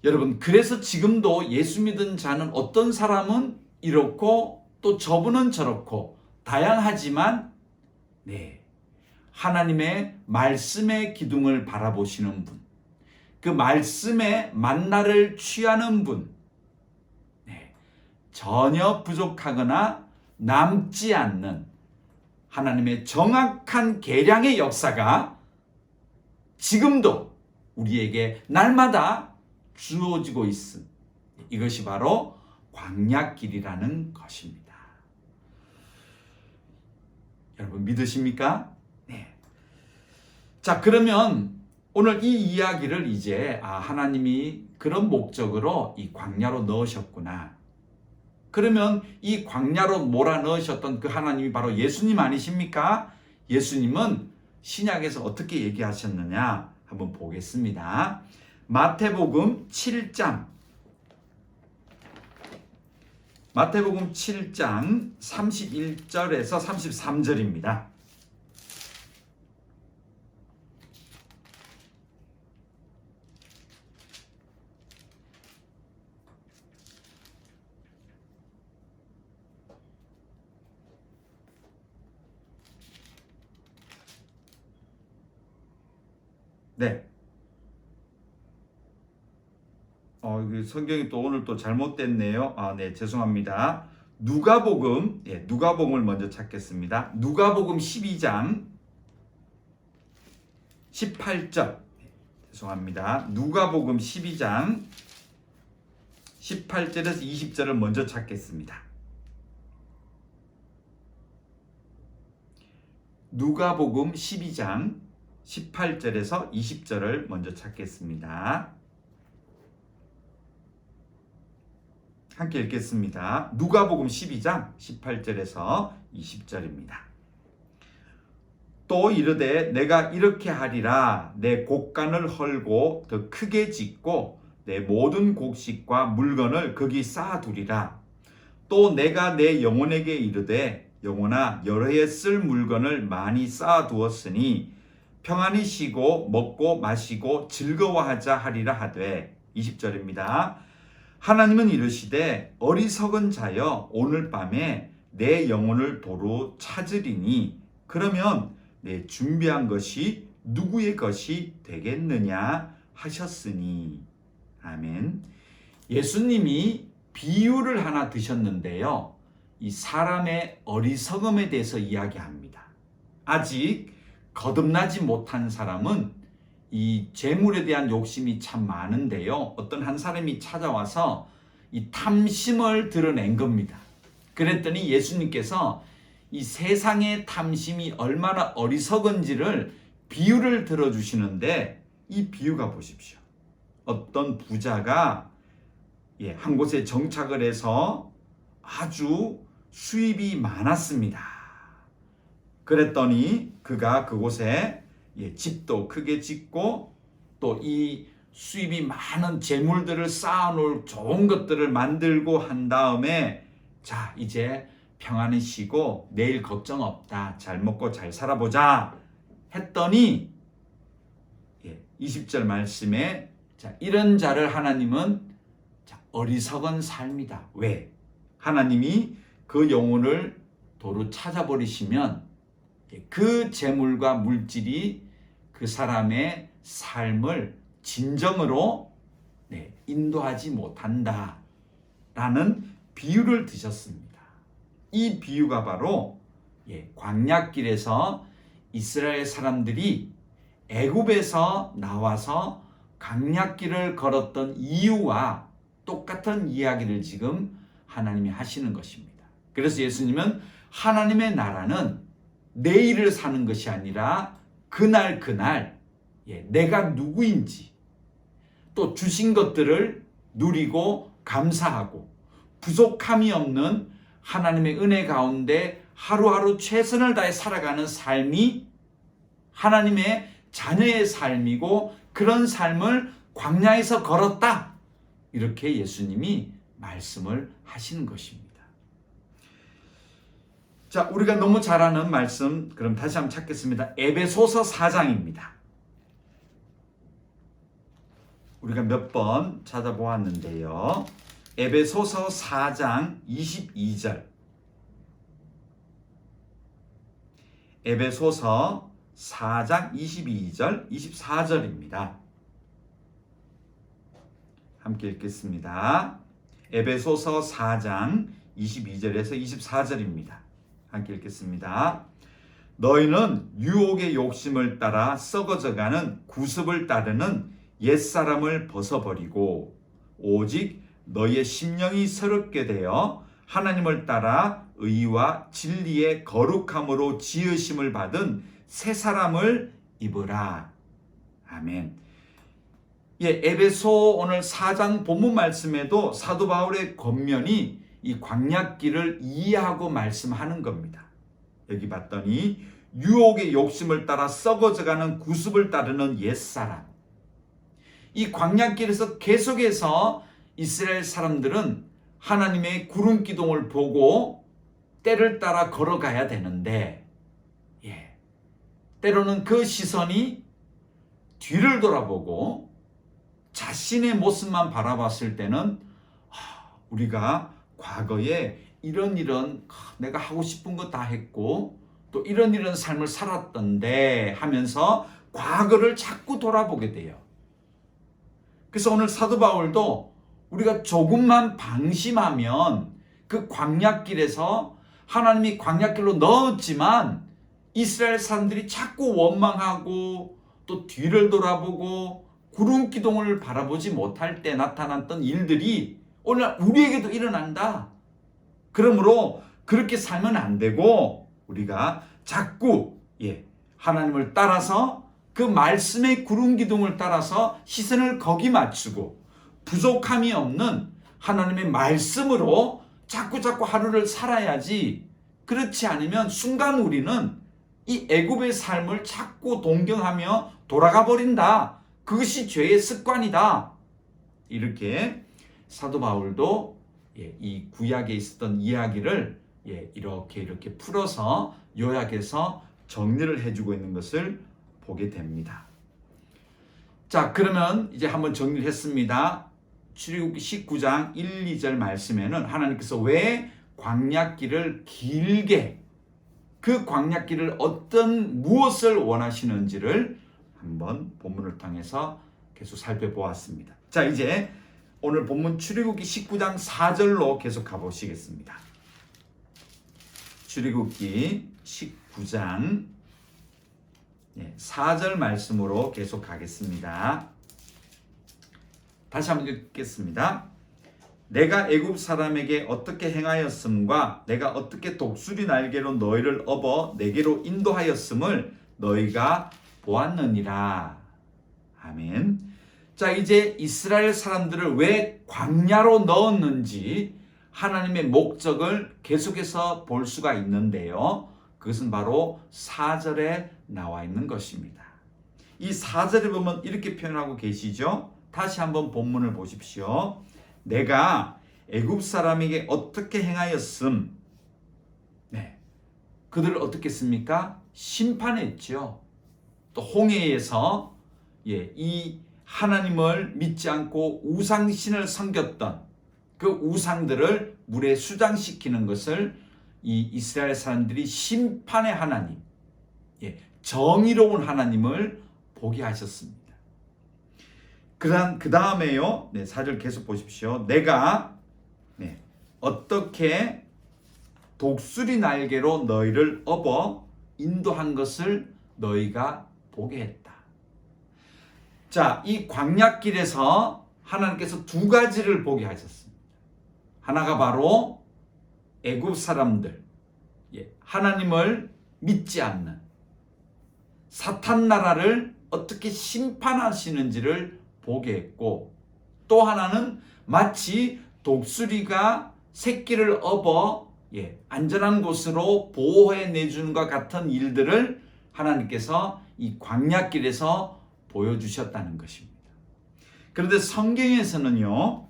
여러분, 그래서 지금도 예수 믿은 자는 어떤 사람은 이렇고 또 저분은 저렇고 다양하지만 하나님의 말씀의 기둥을 바라보시는 분, 그 말씀의 만나를 취하는 분, 전혀 부족하거나 남지 않는 하나님의 정확한 계량의 역사가 지금도 우리에게 날마다 주어지고 있음. 이것이 바로 광야길이라는 것입니다. 여러분 믿으십니까? 네. 자, 그러면 오늘 이 이야기를 이제 하나님이 그런 목적으로 이 광야로 넣으셨구나. 그러면 이 광야로 몰아넣으셨던 그 하나님이 바로 예수님 아니십니까? 예수님은 신약에서 어떻게 얘기하셨느냐 한번 보겠습니다. 마태복음 7장 31절에서 33절입니다. 네. 성경이 또 오늘 또 잘못됐네요. 네, 죄송합니다. 누가복음을 먼저 찾겠습니다. 누가복음 12장 18절. 죄송합니다. 누가복음 12장 18절에서 20절을 먼저 찾겠습니다. 누가복음 12장 18절에서 20절을 먼저 찾겠습니다. 함께 읽겠습니다. 누가복음 12장 18절에서 20절입니다. 또 이르되 내가 이렇게 하리라. 내 곡간을 헐고 더 크게 짓고 내 모든 곡식과 물건을 거기 쌓아두리라. 또 내가 내 영혼에게 이르되 영혼아 여러 해 쓸 물건을 많이 쌓아두었으니 평안히 쉬고 먹고 마시고 즐거워하자 하리라 하되. 20절입니다. 하나님은 이르시되 어리석은 자여 오늘 밤에 내 영혼을 도로 찾으리니 그러면 내 준비한 것이 누구의 것이 되겠느냐 하셨으니. 아멘. 예수님이 비유를 하나 드셨는데요. 이 사람의 어리석음에 대해서 이야기합니다. 아직 거듭나지 못한 사람은 이 재물에 대한 욕심이 참 많은데요. 어떤 한 사람이 찾아와서 이 탐심을 드러낸 겁니다. 그랬더니 예수님께서 이 세상의 탐심이 얼마나 어리석은지를 비유를 들어주시는데, 이 비유가 보십시오. 어떤 부자가 한 곳에 정착을 해서 아주 수입이 많았습니다. 그랬더니 그가 그곳에 집도 크게 짓고 또 이 수입이 많은 재물들을 쌓아놓을 좋은 것들을 만들고 한 다음에 자 이제 평안히 쉬고 내일 걱정 없다. 잘 먹고 잘 살아보자 했더니 20절 말씀에 자, 이런 자를 하나님은 어리석은 삶이다. 왜? 하나님이 그 영혼을 도로 찾아버리시면 그 재물과 물질이 그 사람의 삶을 진정으로 인도하지 못한다 라는 비유를 드셨습니다. 이 비유가 바로 광야길에서 이스라엘 사람들이 애굽에서 나와서 광야길을 걸었던 이유와 똑같은 이야기를 지금 하나님이 하시는 것입니다. 그래서 예수님은 하나님의 나라는 내일을 사는 것이 아니라 그날 내가 누구인지 또 주신 것들을 누리고 감사하고 부족함이 없는 하나님의 은혜 가운데 하루하루 최선을 다해 살아가는 삶이 하나님의 자녀의 삶이고, 그런 삶을 광야에서 걸었다. 이렇게 예수님이 말씀을 하시는 것입니다. 자, 우리가 너무 잘 아는 말씀, 그럼 다시 한번 찾겠습니다. 에베소서 4장입니다. 우리가 몇 번 찾아보았는데요. 에베소서 4장 22절. 에베소서 4장 22절, 24절입니다. 함께 읽겠습니다. 에베소서 4장 22절에서 24절입니다. 함께 읽겠습니다. 너희는 유혹의 욕심을 따라 썩어져가는 구습을 따르는 옛사람을 벗어버리고 오직 너희의 심령이 새롭게 되어 하나님을 따라 의와 진리의 거룩함으로 지으심을 받은 새 사람을 입으라. 아멘. 에베소 오늘 4장 본문 말씀에도 사도 바울의 권면이 이 광야길을 이해하고 말씀하는 겁니다. 여기 봤더니 유혹의 욕심을 따라 썩어져가는 구습을 따르는 옛사람. 이 광야길에서 계속해서 이스라엘 사람들은 하나님의 구름 기둥을 보고 때를 따라 걸어가야 되는데, 때로는 그 시선이 뒤를 돌아보고 자신의 모습만 바라봤을 때는 우리가 과거에 이런 내가 하고 싶은 거 다 했고 또 이런 삶을 살았던데 하면서 과거를 자꾸 돌아보게 돼요. 그래서 오늘 사도 바울도 우리가 조금만 방심하면 그 광야길에서 하나님이 광야길로 넣었지만 이스라엘 사람들이 자꾸 원망하고 또 뒤를 돌아보고 구름 기둥을 바라보지 못할 때 나타났던 일들이 오늘 우리에게도 일어난다. 그러므로 그렇게 살면 안 되고 우리가 자꾸 하나님을 따라서 그 말씀의 구름 기둥을 따라서 시선을 거기 맞추고 부족함이 없는 하나님의 말씀으로 자꾸 하루를 살아야지. 그렇지 않으면 순간 우리는 이 애굽의 삶을 자꾸 동경하며 돌아가 버린다. 그것이 죄의 습관이다. 이렇게 사도 바울도 이 구약에 있었던 이야기를 이렇게 풀어서 요약해서 정리를 해주고 있는 것을 보게 됩니다. 자, 그러면 이제 한번 정리를 했습니다. 출애굽기 19장 1, 2절 말씀에는 하나님께서 왜 광야길을 길게, 그 광야길을 무엇을 원하시는지를 한번 본문을 통해서 계속 살펴보았습니다. 자, 이제 오늘 본문 출애굽기 19장 4절로 계속 가보시겠습니다. 출애굽기 19장 4절 말씀으로 계속 가겠습니다. 다시 한번 읽겠습니다. 내가 애굽 사람에게 어떻게 행하였음과 내가 어떻게 독수리 날개로 너희를 업어 내게로 인도하였음을 너희가 보았느니라. 아멘. 자, 이제 이스라엘 사람들을 왜 광야로 넣었는지 하나님의 목적을 계속해서 볼 수가 있는데요. 그것은 바로 4절에 나와 있는 것입니다. 이 4절에 보면 이렇게 표현하고 계시죠. 다시 한번 본문을 보십시오. 내가 애굽 사람에게 어떻게 행하였음. 그들을 어떻게 했습니까? 심판했죠. 또 홍해에서 이 하나님을 믿지 않고 우상신을 섬겼던 그 우상들을 물에 수장시키는 것을 이 이스라엘 사람들이 심판의 하나님, 정의로운 하나님을 보게 하셨습니다. 그 다음에요. 4절 계속 보십시오. 내가 어떻게 독수리 날개로 너희를 업어 인도한 것을 너희가 보게 했다. 자, 이 광야길에서 하나님께서 두 가지를 보게 하셨습니다. 하나가 바로 애굽 사람들, 하나님을 믿지 않는 사탄 나라를 어떻게 심판하시는지를 보게 했고, 또 하나는 마치 독수리가 새끼를 업어 안전한 곳으로 보호해 내주는 것 같은 일들을 하나님께서 이 광야길에서 보여주셨다는 것입니다. 그런데 성경에서는요,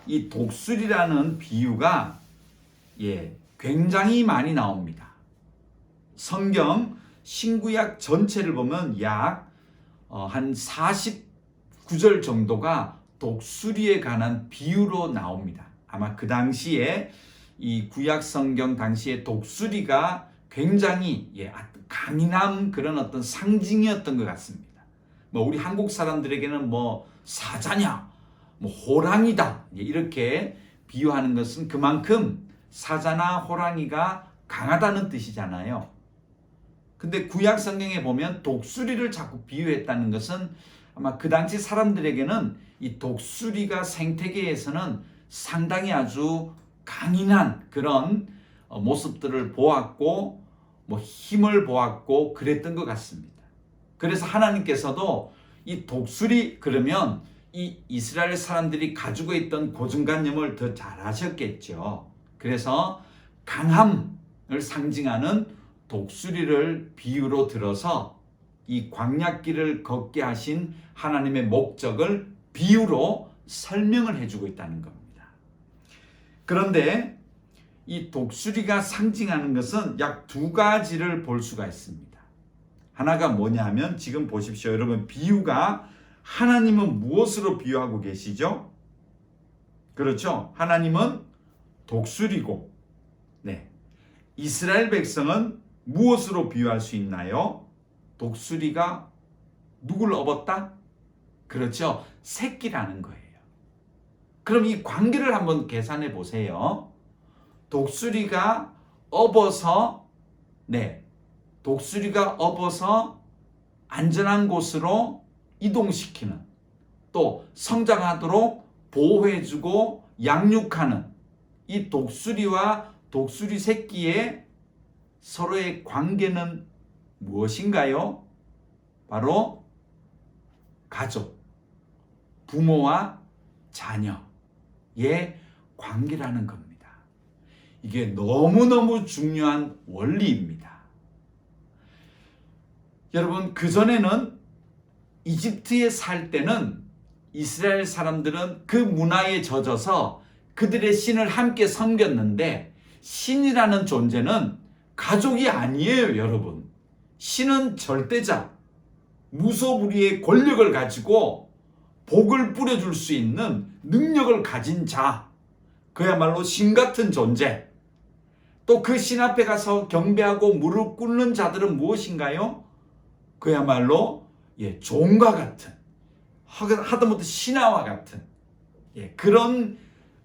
이 독수리라는 비유가 굉장히 많이 나옵니다. 성경 신구약 전체를 보면 약 한 49절 정도가 독수리에 관한 비유로 나옵니다. 아마 그 당시에 이 구약 성경 당시에 독수리가 굉장히 강인한 그런 어떤 상징이었던 것 같습니다. 우리 한국 사람들에게는 사자냐, 호랑이다 이렇게 비유하는 것은 그만큼 사자나 호랑이가 강하다는 뜻이잖아요. 근데 구약 성경에 보면 독수리를 자꾸 비유했다는 것은 아마 그 당시 사람들에게는 이 독수리가 생태계에서는 상당히 아주 강인한 그런 모습들을 보았고 힘을 보았고 그랬던 것 같습니다. 그래서 하나님께서도 이 독수리 그러면 이 이스라엘 사람들이 가지고 있던 고정관념을 더 잘 아셨겠죠. 그래서 강함을 상징하는 독수리를 비유로 들어서 이 광야길을 걷게 하신 하나님의 목적을 비유로 설명을 해주고 있다는 겁니다. 그런데 이 독수리가 상징하는 것은 약 두 가지를 볼 수가 있습니다. 하나가 뭐냐면 지금 보십시오. 여러분, 비유가 하나님은 무엇으로 비유하고 계시죠? 그렇죠. 하나님은 독수리고, 이스라엘 백성은 무엇으로 비유할 수 있나요? 독수리가 누굴 업었다? 그렇죠. 새끼라는 거예요. 그럼 이 관계를 한번 계산해 보세요. 독수리가 업어서 안전한 곳으로 이동시키는, 또 성장하도록 보호해주고 양육하는 이 독수리와 독수리 새끼의 서로의 관계는 무엇인가요? 바로 가족, 부모와 자녀의 관계라는 겁니다. 이게 너무너무 중요한 원리입니다. 여러분, 그전에는 이집트에 살 때는 이스라엘 사람들은 그 문화에 젖어서 그들의 신을 함께 섬겼는데, 신이라는 존재는 가족이 아니에요, 여러분. 신은 절대자, 무소불위의 권력을 가지고 복을 뿌려줄 수 있는 능력을 가진 자, 그야말로 신 같은 존재. 또 그 신 앞에 가서 경배하고 무릎 꿇는 자들은 무엇인가요? 그야말로 종과 같은, 하다못해 신하와 같은 그런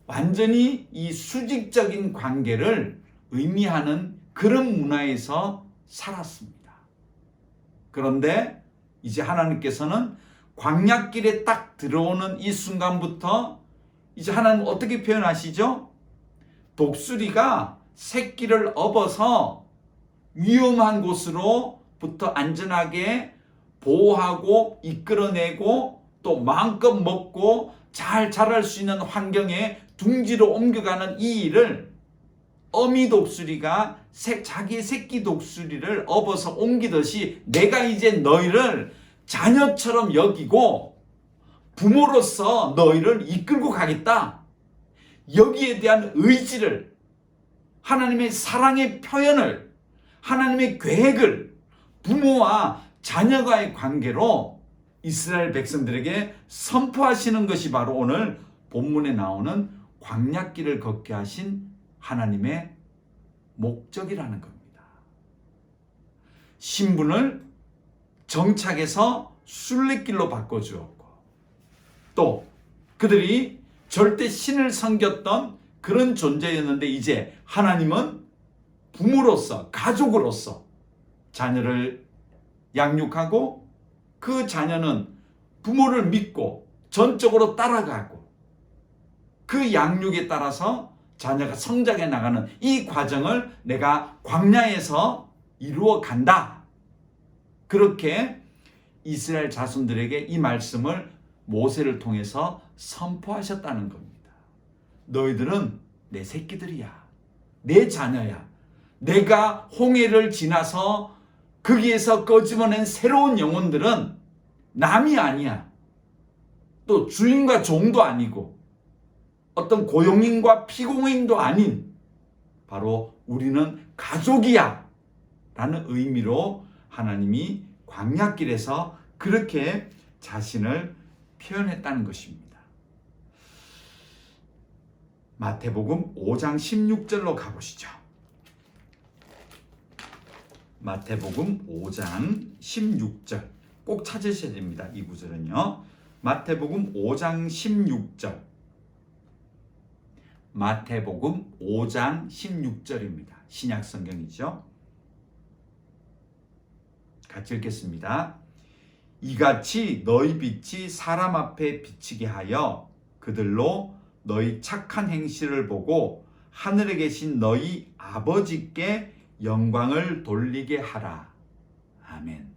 완전히 이 수직적인 관계를 의미하는 그런 문화에서 살았습니다. 그런데 이제 하나님께서는 광야길에 딱 들어오는 이 순간부터 이제 하나님 어떻게 표현하시죠? 독수리가 새끼를 업어서 위험한 곳으로부터 안전하게 보호하고 이끌어내고 또 마음껏 먹고 잘 자랄 수 있는 환경에 둥지로 옮겨가는 이 일을 어미 독수리가 자기의 새끼 독수리를 업어서 옮기듯이 내가 이제 너희를 자녀처럼 여기고 부모로서 너희를 이끌고 가겠다. 여기에 대한 의지를, 하나님의 사랑의 표현을, 하나님의 계획을 부모와 자녀과의 관계로 이스라엘 백성들에게 선포하시는 것이 바로 오늘 본문에 나오는 광야길을 걷게 하신 하나님의 목적이라는 겁니다. 신분을 정착해서 순례길로 바꿔주었고, 또 그들이 절대 신을 섬겼던 그런 존재였는데 이제 하나님은 부모로서, 가족으로서 자녀를 양육하고 그 자녀는 부모를 믿고 전적으로 따라가고 그 양육에 따라서 자녀가 성장해 나가는 이 과정을 내가 광야에서 이루어 간다. 그렇게 이스라엘 자손들에게 이 말씀을 모세를 통해서 선포하셨다는 겁니다. 너희들은 내 새끼들이야. 내 자녀야. 내가 홍해를 지나서 거기에서 꺼집어낸 새로운 영혼들은 남이 아니야. 또 주인과 종도 아니고 어떤 고용인과 피공인도 아닌 바로 우리는 가족이야 라는 의미로 하나님이 광야길에서 그렇게 자신을 표현했다는 것입니다. 마태복음 5장 16절로 가보시죠. 마태복음 5장 16절 꼭 찾으셔야 됩니다. 이 구절은요. 마태복음 5장 16절. 마태복음 5장 16절입니다. 신약 성경이죠. 같이 읽겠습니다. 이같이 너희 빛이 사람 앞에 비치게 하여 그들로 너희 착한 행실을 보고 하늘에 계신 너희 아버지께 영광을 돌리게 하라. 아멘.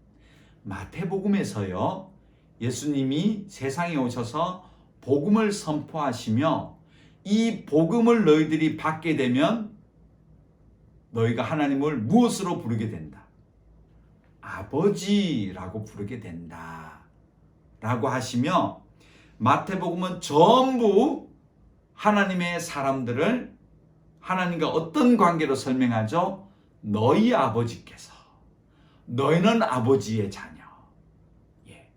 마태복음에서요, 예수님이 세상에 오셔서 복음을 선포하시며 이 복음을 너희들이 받게 되면 너희가 하나님을 무엇으로 부르게 된다? 아버지라고 부르게 된다 라고 하시며, 마태복음은 전부 하나님의 사람들을 하나님과 어떤 관계로 설명하죠? 너희 아버지께서, 너희는 아버지의 자녀.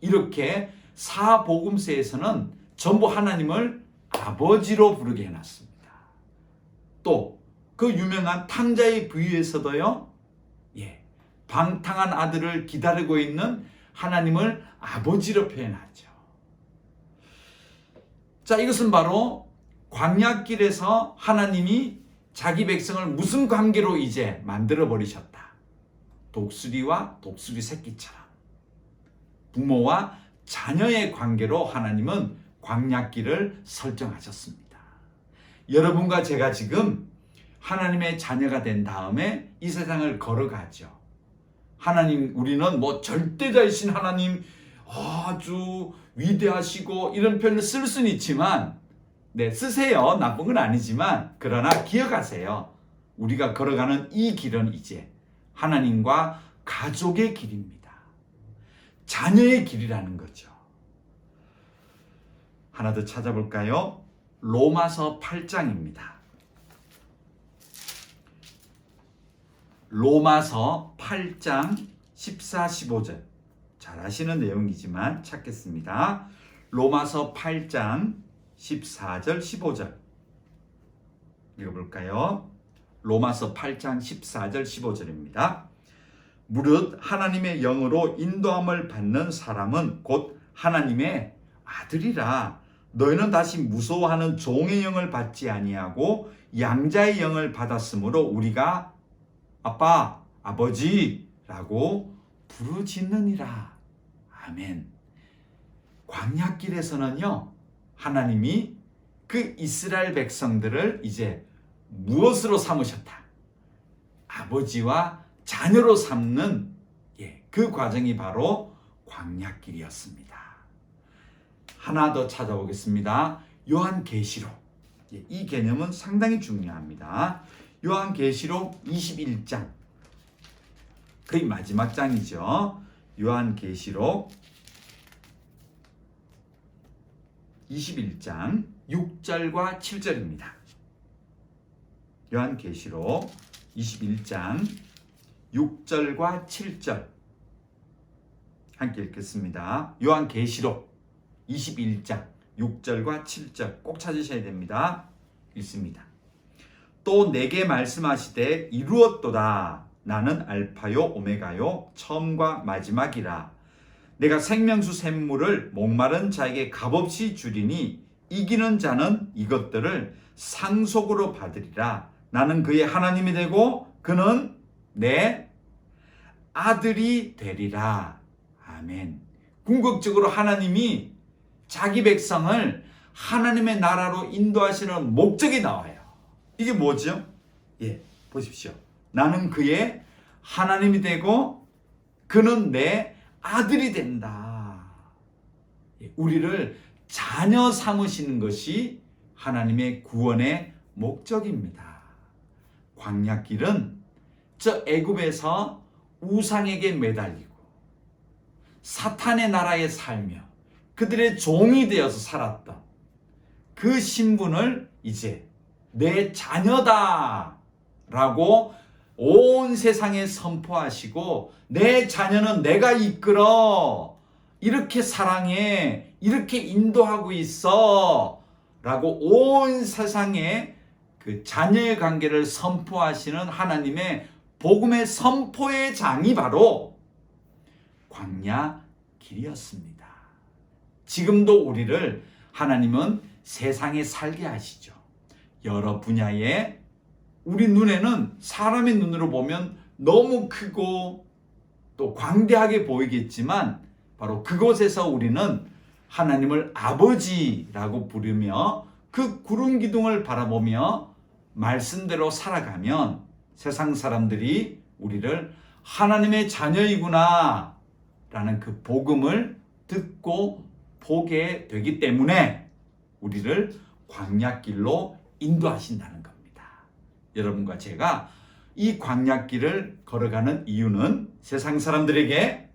이렇게 사복음서에서는 전부 하나님을 아버지로 부르게 해놨습니다. 또 그 유명한 탕자의 비유에서도요, 방탕한 아들을 기다리고 있는 하나님을 아버지로 표현하죠. 자, 이것은 바로 광야길에서 하나님이 자기 백성을 무슨 관계로 이제 만들어 버리셨다. 독수리와 독수리 새끼처럼 부모와 자녀의 관계로 하나님은 광야길을 설정하셨습니다. 여러분과 제가 지금 하나님의 자녀가 된 다음에 이 세상을 걸어가죠. 하나님, 우리는 뭐 절대자이신 하나님, 아주 위대하시고 이런 표현을 쓸 수는 있지만, 네, 쓰세요. 나쁜 건 아니지만, 그러나 기억하세요. 우리가 걸어가는 이 길은 이제 하나님과 가족의 길입니다. 자녀의 길이라는 거죠. 하나 더 찾아볼까요? 로마서 8장입니다. 로마서 8장 14, 15절. 잘 아시는 내용이지만 찾겠습니다. 로마서 8장 14절, 15절. 읽어볼까요? 로마서 8장 14절, 15절입니다. 무릇 하나님의 영으로 인도함을 받는 사람은 곧 하나님의 아들이라. 너희는 다시 무서워하는 종의 영을 받지 아니하고 양자의 영을 받았으므로 우리가 아빠, 아버지라고 부르짖느니라. 아멘. 광야길에서는요, 하나님이 그 이스라엘 백성들을 이제 무엇으로 삼으셨다? 아버지와 자녀로 삼는 그 과정이 바로 광야길이었습니다. 하나 더 찾아보겠습니다. 요한계시록. 이 개념은 상당히 중요합니다. 요한계시록 21장. 거의 마지막 장이죠. 요한계시록 21장 6절과 7절입니다. 요한계시록 21장 6절과 7절 함께 읽겠습니다. 요한계시록 21장 6절과 7절 꼭 찾으셔야 됩니다. 읽습니다. 또 내게 말씀하시되 이루었도다. 나는 알파요 오메가요 처음과 마지막이라. 내가 생명수 샘물을 목마른 자에게 값없이 주리니 이기는 자는 이것들을 상속으로 받으리라. 나는 그의 하나님이 되고 그는 내 아들이 되리라. 아멘. 궁극적으로 하나님이 자기 백성을 하나님의 나라로 인도하시는 목적이 나와요. 이게 뭐죠? 보십시오. 나는 그의 하나님이 되고 그는 내 아들이 된다. 우리를 자녀 삼으시는 것이 하나님의 구원의 목적입니다. 광야길은 저 애굽에서 우상에게 매달리고 사탄의 나라에 살며 그들의 종이 되어서 살았던 그 신분을 이제 내 자녀다 라고 온 세상에 선포하시고, 내 자녀는 내가 이끌어, 이렇게 사랑해, 이렇게 인도하고 있어 라고 온 세상에 그 자녀의 관계를 선포하시는 하나님의 복음의 선포의 장이 바로 광야 길이었습니다. 지금도 우리를 하나님은 세상에 살게 하시죠. 여러 분야에 우리 눈에는 사람의 눈으로 보면 너무 크고 또 광대하게 보이겠지만 바로 그곳에서 우리는 하나님을 아버지라고 부르며 그 구름 기둥을 바라보며 말씀대로 살아가면 세상 사람들이 우리를 하나님의 자녀이구나 라는 그 복음을 듣고 보게 되기 때문에 우리를 광야길로 인도하신다는 겁니다. 여러분과 제가 이 광야길을 걸어가는 이유는 세상 사람들에게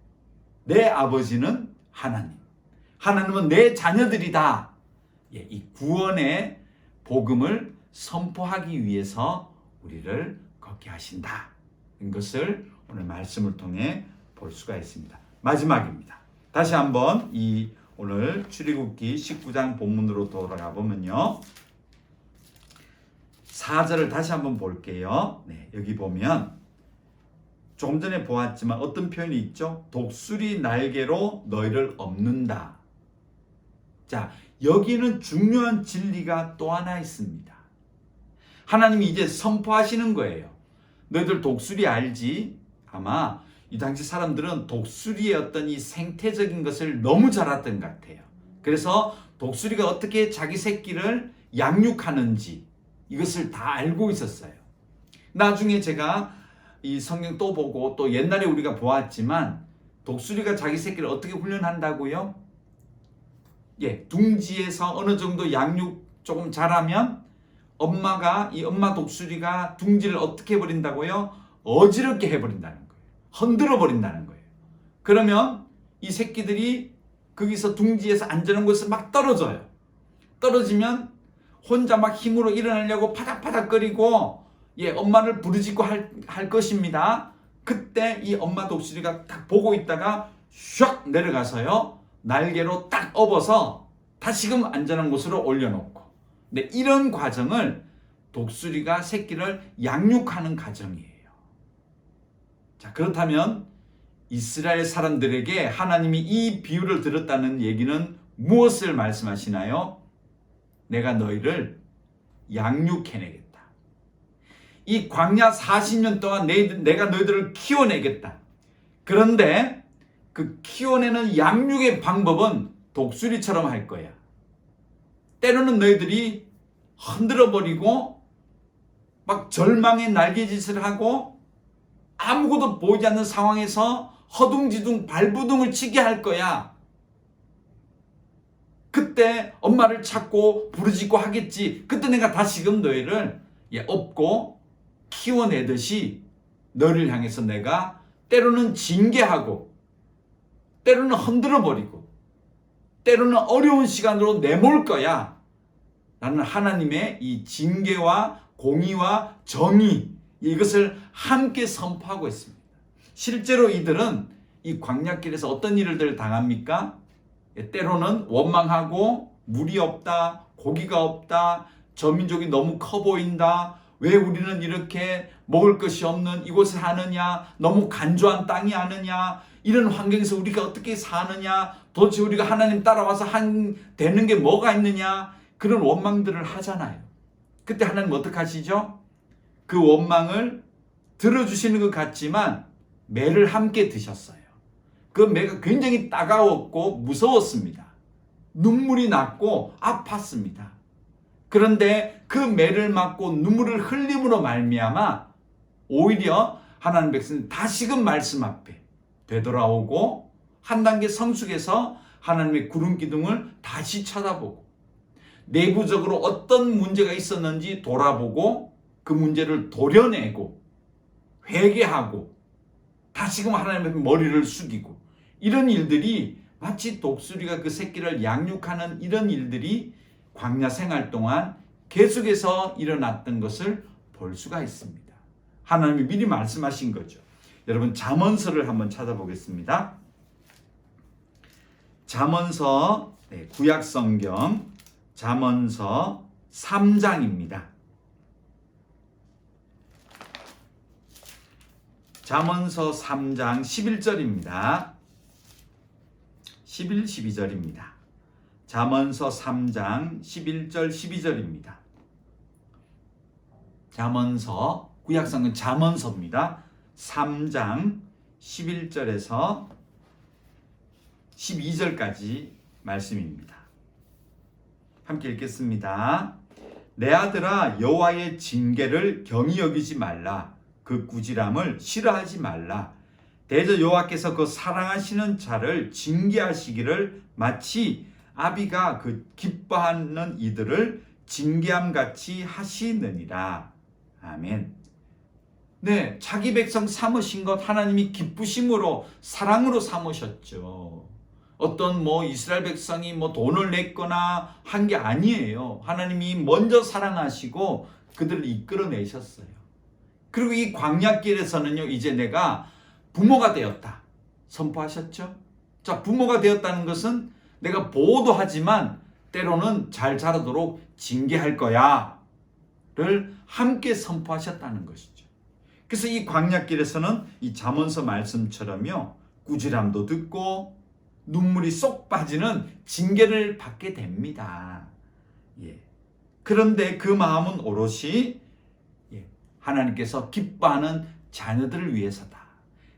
내 아버지는 하나님, 하나님은 내 자녀들이다. 이 구원의 복음을 선포하기 위해서 우리를 걷게 하신다. 이것을 오늘 말씀을 통해 볼 수가 있습니다. 마지막입니다. 다시 한번 이 오늘 출애굽기 19장 본문으로 돌아가 보면요. 4절을 다시 한번 볼게요. 여기 보면 조금 전에 보았지만 어떤 표현이 있죠? 독수리 날개로 너희를 업는다. 자, 여기는 중요한 진리가 또 하나 있습니다. 하나님이 이제 선포하시는 거예요. 너희들 독수리 알지? 아마 이 당시 사람들은 독수리의 어떤 이 생태적인 것을 너무 잘 알았던 것 같아요. 그래서 독수리가 어떻게 자기 새끼를 양육하는지 이것을 다 알고 있었어요. 나중에 제가 이 성경 또 보고 또 옛날에 우리가 보았지만 독수리가 자기 새끼를 어떻게 훈련한다고요? 예, 둥지에서 어느 정도 양육 조금 잘하면 이 엄마 독수리가 둥지를 어떻게 해버린다고요? 어지럽게 해버린다는 거예요. 흔들어 버린다는 거예요. 그러면 이 새끼들이 거기서 둥지에서 안전한 곳에서 막 떨어져요. 떨어지면 혼자 막 힘으로 일어나려고 파닥파닥거리고 엄마를 부르짖고 할 것입니다. 그때 이 엄마 독수리가 딱 보고 있다가 슉 내려가서요. 날개로 딱 업어서 다시금 안전한 곳으로 올려놓고. 네, 이런 과정을 독수리가 새끼를 양육하는 과정이에요. 자, 그렇다면 이스라엘 사람들에게 하나님이 이 비유를 들었다는 얘기는 무엇을 말씀하시나요? 내가 너희를 양육해내겠다. 이 광야 40년 동안 내가 너희들을 키워내겠다. 그런데 그 키워내는 양육의 방법은 독수리처럼 할 거야. 때로는 너희들이 흔들어버리고 막 절망의 날개짓을 하고 아무것도 보이지 않는 상황에서 허둥지둥 발부둥을 치게 할 거야. 그때 엄마를 찾고 부르짖고 하겠지. 그때 내가 다시금 너희를 업고 키워내듯이 너를 향해서 내가 때로는 징계하고 때로는 흔들어버리고 때로는 어려운 시간으로 내몰 거야. 나는 하나님의 이 징계와 공의와 정의 이것을 함께 선포하고 있습니다. 실제로 이들은 이 광야길에서 어떤 일을 당합니까? 때로는 원망하고 물이 없다, 고기가 없다, 저 민족이 너무 커 보인다, 왜 우리는 이렇게 먹을 것이 없는 이곳에 사느냐, 너무 간조한 땅이 아느냐, 이런 환경에서 우리가 어떻게 사느냐, 도대체 우리가 하나님 따라와서 되는 게 뭐가 있느냐, 그런 원망들을 하잖아요. 그때 하나님 어떻게 하시죠? 그 원망을 들어주시는 것 같지만 매를 함께 드셨어요. 그 매가 굉장히 따가웠고 무서웠습니다. 눈물이 났고 아팠습니다. 그런데 그 매를 맞고 눈물을 흘림으로 말미암아 오히려 하나님 백성은 다시금 말씀 앞에 되돌아오고 한 단계 성숙해서 하나님의 구름 기둥을 다시 쳐다보고 내부적으로 어떤 문제가 있었는지 돌아보고 그 문제를 도려내고 회개하고 다시금 하나님의 머리를 숙이고 이런 일들이 마치 독수리가 그 새끼를 양육하는 이런 일들이 광야 생활 동안 계속해서 일어났던 것을 볼 수가 있습니다. 하나님이 미리 말씀하신 거죠. 여러분 잠언서를 한번 찾아보겠습니다. 잠언서 구약성경 잠언서 3장입니다. 잠언서 3장 11절입니다. 11, 12절입니다. 잠언서 3장 11절, 12절입니다. 잠언서, 구약성경 잠언서입니다. 3장 11절에서 12절까지 말씀입니다. 함께 읽겠습니다. 내 아들아 여호와의 징계를 경히 여기지 말라. 그 꾸지람을 싫어하지 말라. 대저 여호와께서 그 사랑하시는 자를 징계하시기를 마치 아비가 그 기뻐하는 이들을 징계함같이 하시느니라. 아멘. 네, 자기 백성 삼으신 것 하나님이 기쁘심으로 사랑으로 삼으셨죠. 어떤 이스라엘 백성이 돈을 냈거나 한 게 아니에요. 하나님이 먼저 사랑하시고 그들을 이끌어내셨어요. 그리고 이 광야길에서는요, 이제 내가 부모가 되었다 선포하셨죠. 자, 부모가 되었다는 것은 내가 보호도 하지만 때로는 잘 자라도록 징계할 거야 를 함께 선포하셨다는 것이죠. 그래서 이 광야길에서는 이 잠언서 말씀처럼요, 꾸지람도 듣고 눈물이 쏙 빠지는 징계를 받게 됩니다. 그런데 그 마음은 오롯이 하나님께서 기뻐하는 자녀들을 위해서다.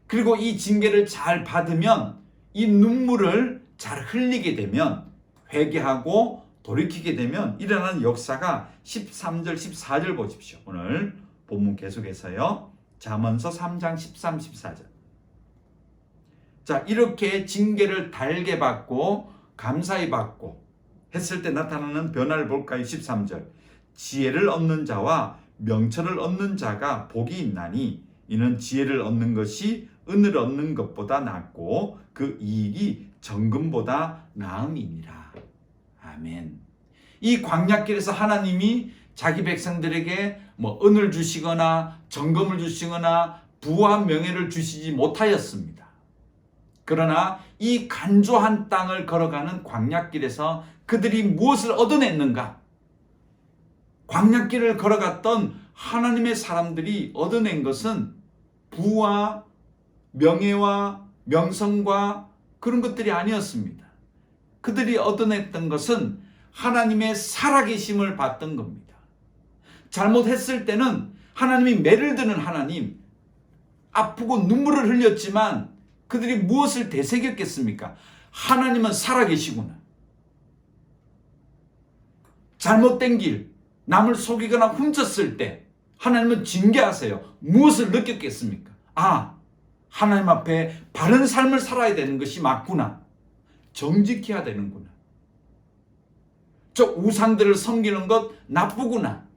그리고 이 징계를 잘 받으면, 이 눈물을 잘 흘리게 되면, 회개하고 돌이키게 되면 일어나는 역사가 13절 14절 보십시오. 오늘 본문 계속해서요, 잠언서 3장 13, 14절. 자, 이렇게 징계를 달게 받고 감사히 받고 했을 때 나타나는 변화를 볼까요? 13절. 지혜를 얻는 자와 명철을 얻는 자가 복이 있나니 이는 지혜를 얻는 것이 은을 얻는 것보다 낫고 그 이익이 정금보다 나음이니라. 아멘. 이 광야길에서 하나님이 자기 백성들에게 은을 주시거나 정금을 주시거나 부와 명예를 주시지 못하였습니다. 그러나 이 간조한 땅을 걸어가는 광야길에서 그들이 무엇을 얻어냈는가? 광야길을 걸어갔던 하나님의 사람들이 얻어낸 것은 부와 명예와 명성과 그런 것들이 아니었습니다. 그들이 얻어냈던 것은 하나님의 살아계심을 받던 겁니다. 잘못했을 때는 하나님이 매를 드는 하나님, 아프고 눈물을 흘렸지만 그들이 무엇을 되새겼겠습니까? 하나님은 살아계시구나. 잘못된 길, 남을 속이거나 훔쳤을 때 하나님은 징계하세요. 무엇을 느꼈겠습니까? 아, 하나님 앞에 바른 삶을 살아야 되는 것이 맞구나. 정직해야 되는구나. 저 우상들을 섬기는 것 나쁘구나.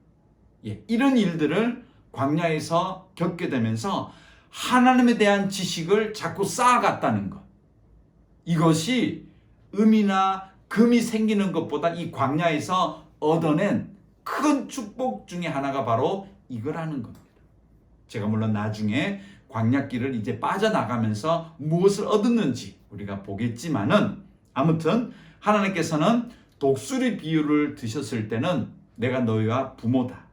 이런 일들을 광야에서 겪게 되면서 하나님에 대한 지식을 자꾸 쌓아갔다는 것. 이것이 음이나 금이 생기는 것보다 이 광야에서 얻어낸 큰 축복 중에 하나가 바로 이거라는 겁니다. 제가 물론 나중에 광야길을 이제 빠져나가면서 무엇을 얻었는지 우리가 보겠지만은, 아무튼 하나님께서는 독수리 비유를 드셨을 때는 내가 너희와 부모다.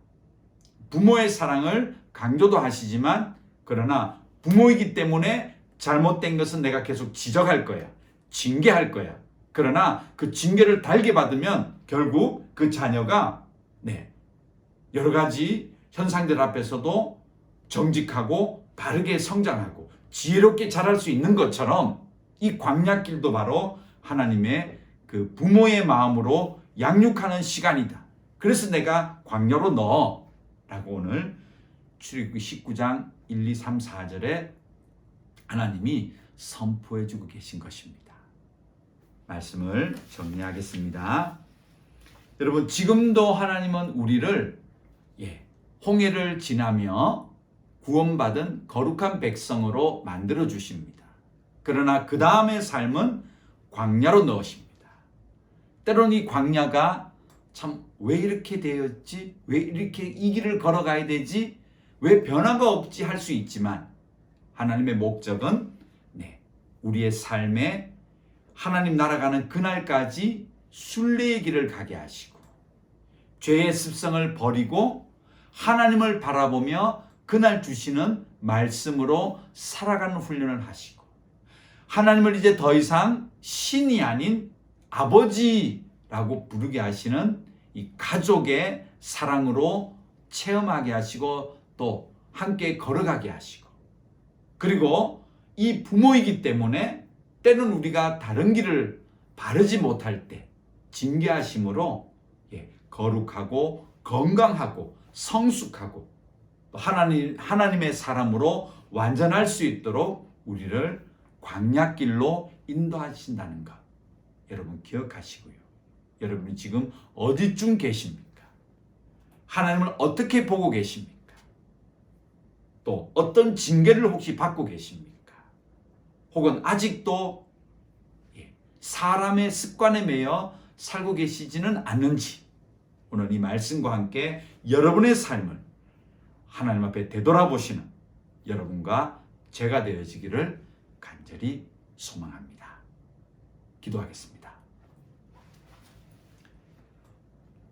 부모의 사랑을 강조도 하시지만, 그러나 부모이기 때문에 잘못된 것은 내가 계속 지적할 거야. 징계할 거야. 그러나 그 징계를 달게 받으면 결국 그 자녀가 여러 가지 현상들 앞에서도 정직하고 바르게 성장하고 지혜롭게 자랄 수 있는 것처럼 이 광야길도 바로 하나님의 그 부모의 마음으로 양육하는 시간이다. 그래서 내가 광야로 넣어 라고 오늘 출애굽기 19장 1, 2, 3, 4절에 하나님이 선포해 주고 계신 것입니다. 말씀을 정리하겠습니다. 여러분, 지금도 하나님은 우리를 홍해를 지나며 구원받은 거룩한 백성으로 만들어 주십니다. 그러나 그 다음의 삶은 광야로 넣으십니다. 때로는 이 광야가 참 왜 이렇게 되었지? 왜 이렇게 이 길을 걸어가야 되지? 왜 변화가 없지? 할 수 있지만 하나님의 목적은 우리의 삶에 하나님 날아가는 그날까지 순례의 길을 가게 하시고 죄의 습성을 버리고 하나님을 바라보며 그날 주시는 말씀으로 살아가는 훈련을 하시고, 하나님을 이제 더 이상 신이 아닌 아버지라고 부르게 하시는 이 가족의 사랑으로 체험하게 하시고 또 함께 걸어가게 하시고, 그리고 이 부모이기 때문에 때는 우리가 다른 길을 바르지 못할 때 징계하심으로 거룩하고 건강하고 성숙하고 하나님의 사람으로 완전할 수 있도록 우리를 광야길로 인도하신다는 것, 여러분 기억하시고요. 여러분이 지금 어디쯤 계십니까? 하나님을 어떻게 보고 계십니까? 또 어떤 징계를 혹시 받고 계십니까? 혹은 아직도 사람의 습관에 매여 살고 계시지는 않는지, 오늘 이 말씀과 함께 여러분의 삶을 하나님 앞에 되돌아보시는 여러분과 제가 되어지기를 간절히 소망합니다. 기도하겠습니다.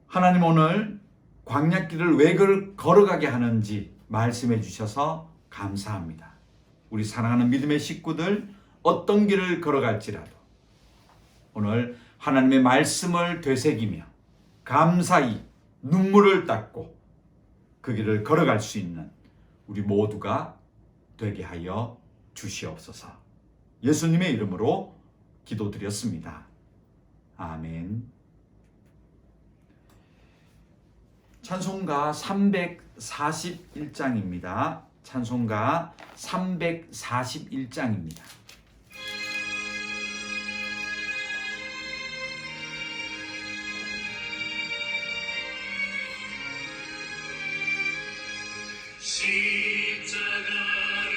하나님, 오늘 광야길을 왜 걸어가게 하는지 말씀해 주셔서 감사합니다. 우리 사랑하는 믿음의 식구들 어떤 길을 걸어갈지라도 오늘 하나님의 말씀을 되새기며 감사히 눈물을 닦고 그 길을 걸어갈 수 있는 우리 모두가 되게 하여 주시옵소서. 예수님의 이름으로 기도드렸습니다. 아멘. 찬송가 341장입니다. 찬송가 341장입니다.
십자가를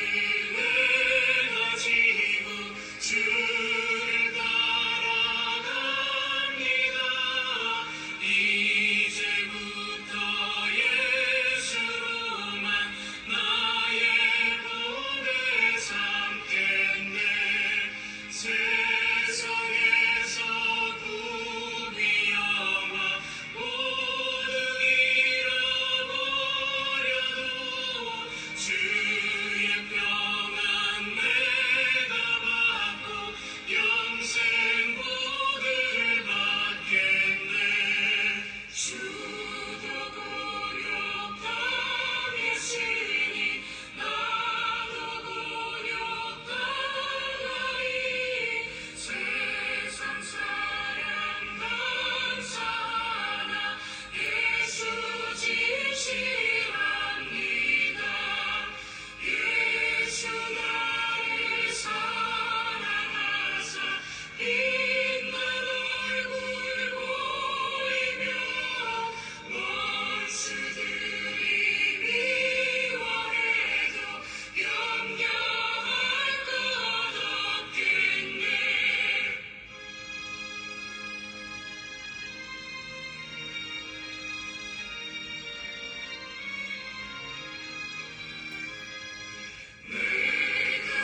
내가 지고 주를 따라갑니다. 이제부터 예수로만 나의 보배 삼겠네. 세상에서 구비영화 모두 잃어버려도 주의 평안 내가 받고 영생 복을 받겠네. 주도 고력당했으니 나도 고력당하리. 세상 사랑 감사하나 예수 진실합니다. 예수 나를 사랑하사 빛난 얼굴 보이며 원수들이 미워해도 염려할 것 없겠네. 내가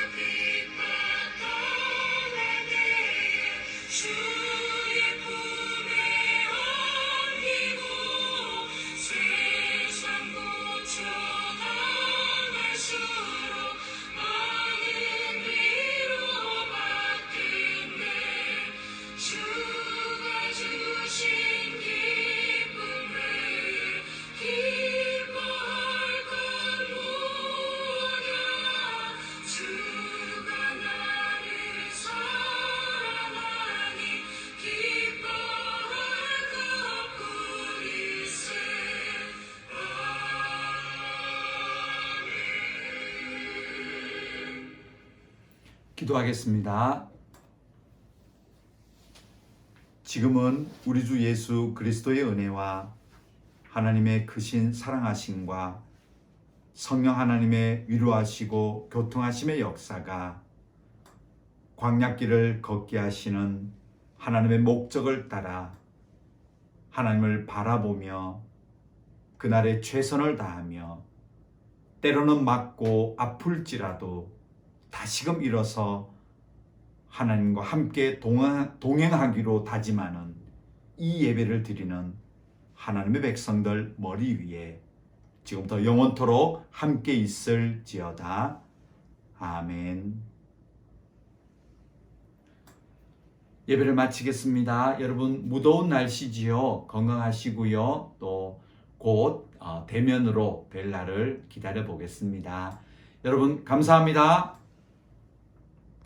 핍박당할 때에 주의 품에 안기고 세상 고쳐당할수록 많은 위로받겠네. 주가 주신 기쁨 외에 기뻐할 것 무엇이야. 주가 나를 사랑하니 기뻐할 것뿐이세. 아멘.
기도하겠습니다. 지금은 우리 주 예수 그리스도의 은혜와 하나님의 크신 사랑하심과 성령 하나님의 위로하시고 교통하심의 역사가 광야길을 걷게 하시는 하나님의 목적을 따라 하나님을 바라보며 그날에 최선을 다하며 때로는 맞고 아플지라도 다시금 일어서 하나님과 함께 동행하기로 다짐하는 이 예배를 드리는 하나님의 백성들 머리 위에 지금부터 영원토록 함께 있을지어다. 아멘. 예배를 마치겠습니다. 여러분 무더운 날씨지요. 건강하시고요. 또 곧 대면으로 뵐 날을 기다려 보겠습니다. 여러분 감사합니다.